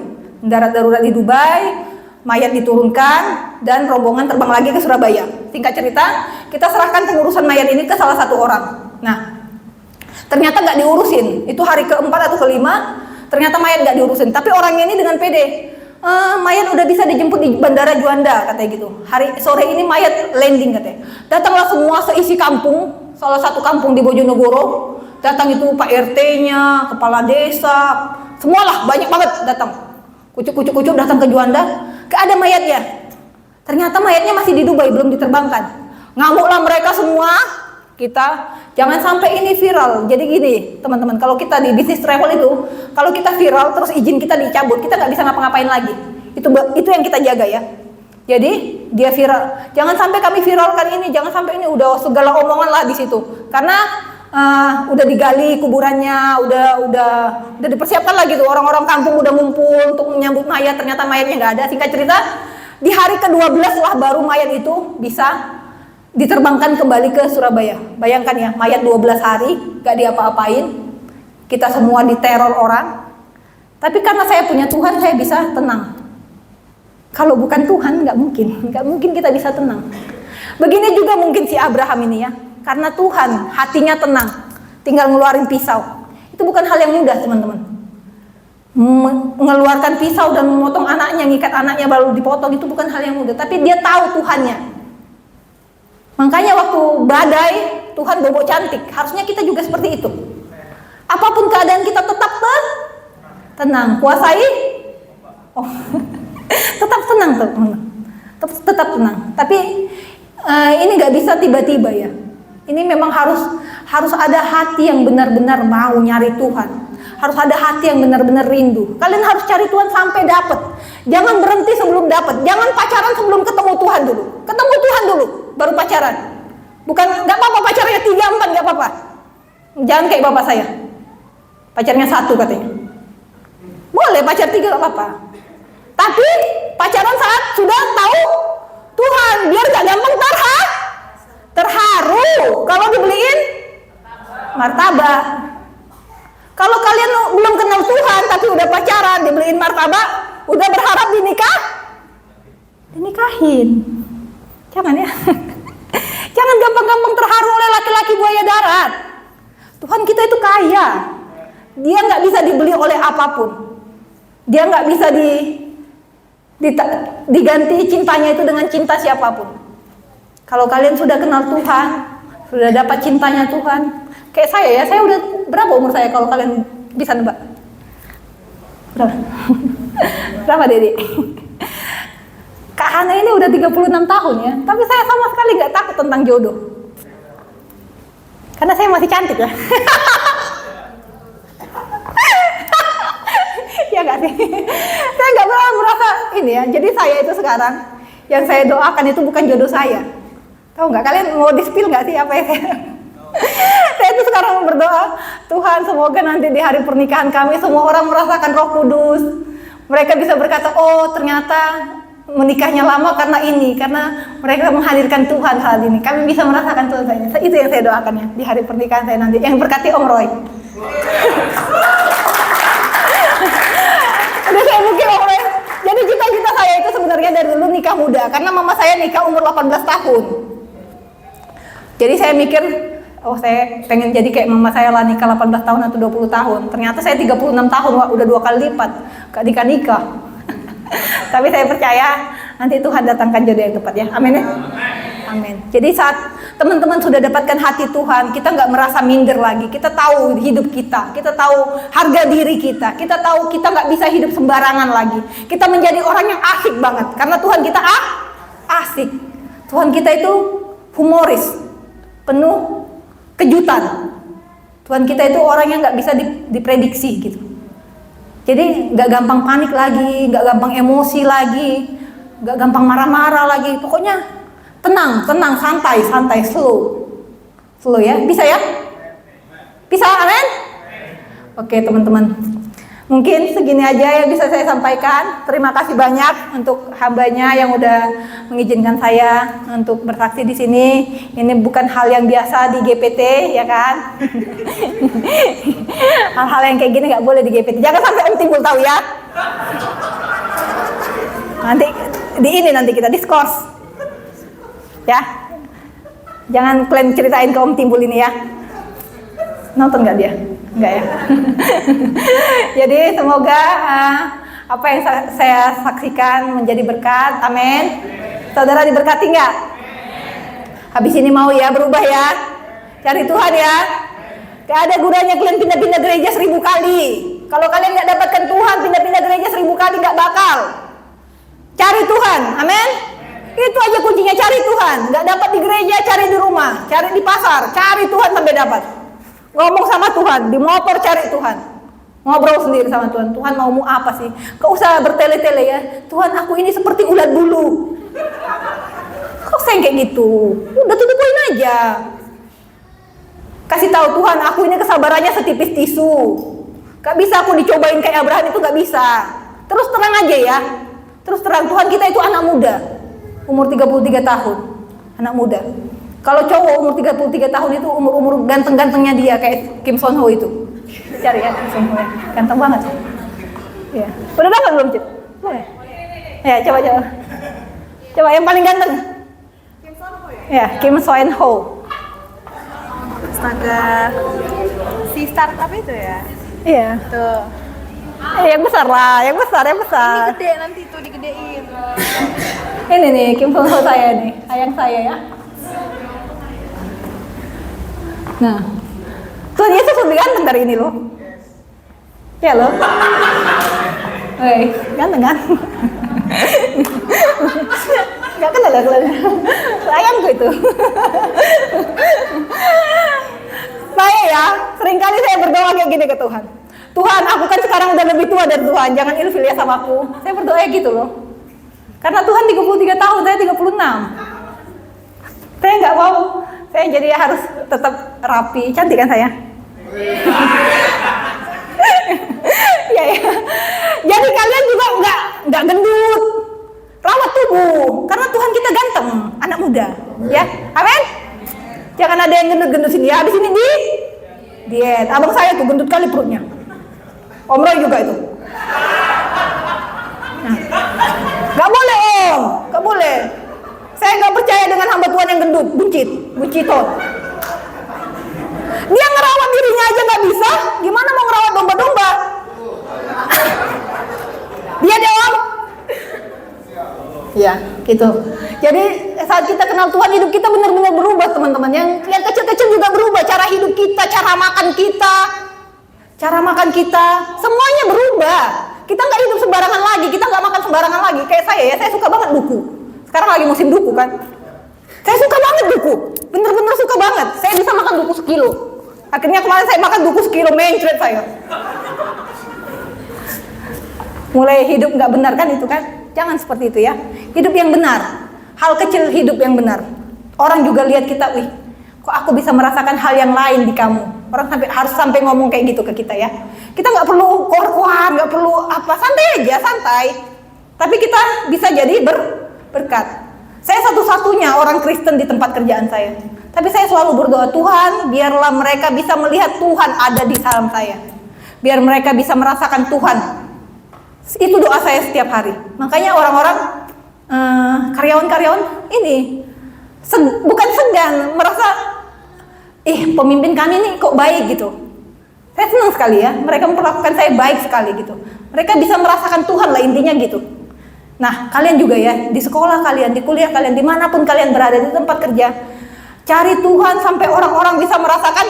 Mayat diturunkan, dan rombongan terbang lagi ke Surabaya. Singkat cerita, kita serahkan pengurusan mayat ini ke salah satu orang. Nah, ternyata gak diurusin. Itu hari keempat atau kelima, ternyata mayat gak diurusin. Tapi orangnya ini dengan pede, mayat udah bisa dijemput di Bandara Juanda, katanya gitu. Sore ini mayat landing katanya. Datanglah semua seisi kampung, salah satu kampung di Bojonegoro. Datang itu Pak RT-nya, kepala desa, semualah banyak banget datang. Kucuk datang ke Juanda, gak ada mayatnya. Ternyata mayatnya masih di Dubai, belum diterbangkan. Ngamuklah mereka semua. Kita jangan sampai ini viral. Jadi gini teman-teman, kalau kita di bisnis travel itu, kalau kita viral terus izin kita dicabut, kita nggak bisa ngapa-ngapain lagi. Itu yang kita jaga ya. Jadi dia viral, jangan sampai kami viralkan ini, jangan sampai ini, udah segala omongan lah di situ. Karena udah digali kuburannya, udah dipersiapkan lagi tuh, orang-orang kampung udah ngumpul untuk menyambut mayat. Ternyata mayatnya nggak ada. Singkat cerita, di hari ke-12 lah baru mayat itu bisa diterbangkan kembali ke Surabaya. Bayangkan ya, mayat 12 hari nggak diapa-apain, kita semua diteror orang. Tapi karena saya punya Tuhan, saya bisa tenang. Kalau bukan Tuhan nggak mungkin kita bisa tenang. Begini juga mungkin si Abraham ini ya. Karena Tuhan, hatinya tenang, tinggal ngeluarin pisau. Itu bukan hal yang mudah teman-teman. Mengeluarkan pisau dan memotong anaknya, ngikat anaknya baru dipotong, itu bukan hal yang mudah. Tapi dia tahu Tuhannya. Makanya waktu badai, Tuhan bobo cantik. Harusnya kita juga seperti itu. Apapun keadaan kita tetap tenang, kuasai. Tetap tenang teman-teman. Tetap tenang. Tapi ini nggak bisa tiba-tiba ya. Ini memang harus ada hati yang benar-benar mau nyari Tuhan. Harus ada hati yang benar-benar rindu. Kalian harus cari Tuhan sampai dapat. Jangan berhenti sebelum dapat. Jangan pacaran sebelum ketemu Tuhan dulu. Ketemu Tuhan dulu. baru pacaran. Bukan, nggak apa-apa pacarnya 3, 4, nggak apa-apa. Jangan kayak bapak saya. Pacarnya 1 katanya. Boleh pacar 3 nggak apa-apa. Tapi pacaran saat sudah tahu Tuhan, biar nggak gampang terharu kalau dibeliin martabak. Kalau kalian belum kenal Tuhan tapi udah pacaran dibeliin martabak, udah berharap dinikahin. Jangan ya. Jangan gampang-gampang terharu oleh laki-laki buaya darat. Tuhan kita itu kaya. Dia nggak bisa dibeli oleh apapun. Dia nggak bisa diganti cintanya itu dengan cinta siapapun. Kalau kalian sudah kenal Tuhan, sudah dapat cintanya Tuhan, kayak saya ya, saya udah berapa umur saya kalau kalian bisa nebak? Berapa? Berapa Dedi? Kak Hana ini udah 36 tahun ya, tapi saya sama sekali nggak takut tentang jodoh. Karena saya masih cantik ya. Ya nggak sih? Saya nggak pernah merasa ini ya. Jadi saya itu sekarang yang saya doakan itu bukan jodoh saya. Tahu nggak? Kalian mau di-spill nggak sih apa yang saya itu sekarang berdoa, Tuhan semoga nanti di hari pernikahan kami semua orang merasakan Roh Kudus. Mereka bisa berkata, oh ternyata menikahnya lama karena ini, karena mereka menghadirkan Tuhan saat ini. Kami bisa merasakan Tuhan. Itu yang saya doakan ya di hari pernikahan saya nanti. Yang berkati Om Roy. Udah saya mungkin Om Roy. Jadi cita-cita saya itu sebenarnya dari dulu nikah muda, karena mama saya nikah umur 18 tahun. Jadi saya mikir, oh saya pengen jadi kayak mama saya lah, nikah 18 tahun atau 20 tahun. Ternyata saya 36 tahun, wah, udah 2 kali lipat gak nikah. Tapi saya percaya nanti Tuhan datangkan jodoh yang tepat ya. Amin ya. Amin. Jadi saat teman-teman sudah dapatkan hati Tuhan, kita nggak merasa minder lagi. Kita tahu hidup kita tahu harga diri kita tahu kita nggak bisa hidup sembarangan lagi. Kita menjadi orang yang asik banget karena Tuhan kita asik. Tuhan kita itu humoris, penuh kejutan. Tuhan kita itu orang yang nggak bisa diprediksi gitu. Jadi nggak gampang panik lagi, nggak gampang emosi lagi, nggak gampang marah-marah lagi. Pokoknya tenang, santai, slow ya. Bisa ya? Bisa, amin? Oke teman-teman, mungkin segini aja yang bisa saya sampaikan. Terima kasih banyak untuk hambanya yang udah mengizinkan saya untuk bersaksi di sini. Ini bukan hal yang biasa di GPT, ya kan? Hal-hal yang kayak gini nggak boleh di GPT. Jangan sampai Om Timbul tahu ya. Nanti kita diskors, ya. Jangan kalian ceritain ke Om Timbul ini ya. Nonton nggak dia? Enggak ya. Jadi semoga apa yang saya saksikan menjadi berkat. Amin. Saudara diberkati nggak? Habis ini mau ya berubah ya. Cari Tuhan ya. Gak ada gunanya kalian pindah-pindah gereja 1000 kali. Kalau kalian nggak dapatkan Tuhan, pindah-pindah gereja 1000 kali nggak bakal. Cari Tuhan. Amin. Itu aja kuncinya, cari Tuhan. Nggak dapat di gereja, cari di rumah, cari di pasar, cari Tuhan sampai dapat. Ngomong sama Tuhan, di motor cari Tuhan. Ngobrol sendiri sama Tuhan. Tuhan maumu apa sih? Gak usah bertele-tele ya. Tuhan aku ini seperti ulat bulu. Kok saya kayak gitu? Udah tutupin aja. Kasih tahu Tuhan, aku ini kesabarannya setipis tisu. Gak bisa aku dicobain kayak Abraham, itu gak bisa. Terus terang aja ya. Terus terang, Tuhan kita itu anak muda. Umur 33 tahun. Anak muda. Kalau cowok umur 33 tahun itu umur ganteng-gantengnya dia kayak Kim Son Ho itu. Cari ya Kim Son Ho ya. Ganteng banget. Ya. Udah dapat belum, Cip? Boleh. Ya, coba. Coba yang paling ganteng. Kim Son Ho ya? Ya, Kim Son Ho. Astaga. Si startup itu ya? Iya. Tuh. Yang besar lah, yang besar. Ini gede nanti tuh digedein. Ini nih Kim Son Ho saya nih, ayang saya ya. Nah, Tuhan Yesus lebih ganteng dari ini loh. Ya loh. Woi, ganteng kan? Gak kenal ya kalian? Sayangku itu. Saya ya, seringkali saya berdoa kayak gini ke Tuhan. Tuhan, aku kan sekarang udah lebih tua dari Tuhan, jangan ilfil ya sama aku. Saya berdoa gitu loh. Karena Tuhan 33 tahun, saya 36. Saya nggak mau. Saya jadi harus tetap rapi. Cantik kan saya? Ya, ya. Jadi kalian juga nggak gendut. Rawat tubuh. Karena Tuhan kita ganteng, anak muda. Ya, amin. Jangan ada yang gendut-gendut sini. Ya, habis ini diet. Abang saya tuh gendut kali perutnya. Om Roy juga itu. Nah, nggak boleh om, nggak boleh. Saya nggak percaya dengan hamba Tuhan yang gendut, buncito. Dia ngerawat dirinya aja nggak bisa, gimana mau ngerawat domba-domba? Dia deh om. Ya, gitu. Jadi saat kita kenal Tuhan, hidup kita benar-benar berubah teman-teman. Yang kecil-kecil juga berubah, cara hidup kita, cara makan kita, semuanya berubah. Kita nggak hidup sembarangan lagi, kita nggak makan sembarangan lagi. Kayak saya ya, saya suka banget duku. Sekarang lagi musim duku kan. Saya suka banget duku, bener-bener suka banget. Saya bisa makan duku 1 kilo. Akhirnya kemarin saya makan duku 1 kilo, mencret saya. Mulai hidup nggak benar kan itu kan? Jangan seperti itu ya. Hidup yang benar, hal kecil hidup yang benar. Orang juga lihat kita, wih, kok aku bisa merasakan hal yang lain di kamu. Orang harus sampai ngomong kayak gitu ke kita ya. Kita nggak perlu kor-koran, nggak perlu apa, santai aja, santai. Tapi kita bisa jadi berkat. Saya satu-satunya orang Kristen di tempat kerjaan saya. Tapi saya selalu berdoa, Tuhan, biarlah mereka bisa melihat Tuhan ada di dalam saya. Biar mereka bisa merasakan Tuhan. Itu doa saya setiap hari. Makanya orang-orang karyawan-karyawan ini bukan segan, merasa pemimpin kami nih kok baik gitu. Saya senang sekali ya, mereka memperlakukan saya baik sekali gitu. Mereka bisa merasakan Tuhan lah intinya gitu. Nah kalian juga ya, di sekolah kalian, di kuliah kalian, dimanapun kalian berada, di tempat kerja, cari Tuhan sampai orang-orang bisa merasakan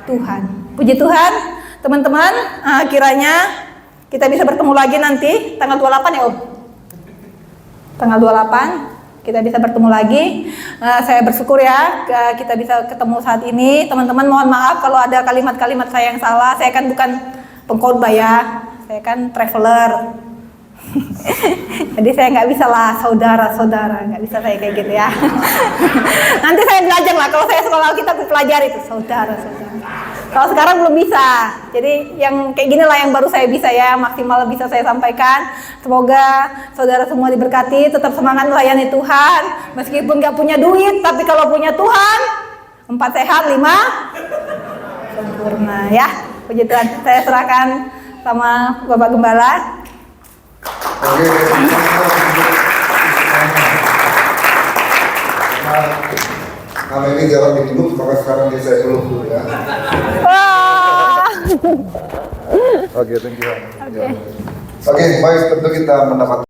Tuhan. Puji Tuhan, teman-teman, kiranya kita bisa bertemu lagi nanti tanggal 28 ya Om. Tanggal 28 kita bisa bertemu lagi. Saya bersyukur ya kita bisa ketemu saat ini. Teman-teman mohon maaf kalau ada kalimat-kalimat saya yang salah. Saya kan bukan pengkhotbah ya. Saya kan traveler. Jadi saya nggak bisa lah saudara-saudara, nggak bisa saya kayak gitu ya. Nanti saya belajar lah, kalau saya sekolah kita pelajari itu saudara-saudara. Kalau sekarang belum bisa, jadi yang kayak gini lah yang baru saya bisa ya, maksimal bisa saya sampaikan. Semoga saudara semua diberkati, tetap semangat melayani Tuhan, meskipun nggak punya duit, tapi kalau punya Tuhan, 4 sehat, 5 sempurna ya. Puji Tuhan, saya serahkan sama Bapak Gembala. Oke, karena ini jalan di peluk, maka sekarang dia saya peluk dulu ya. Oke, thank you. Oke, baik, tentu kita mendapat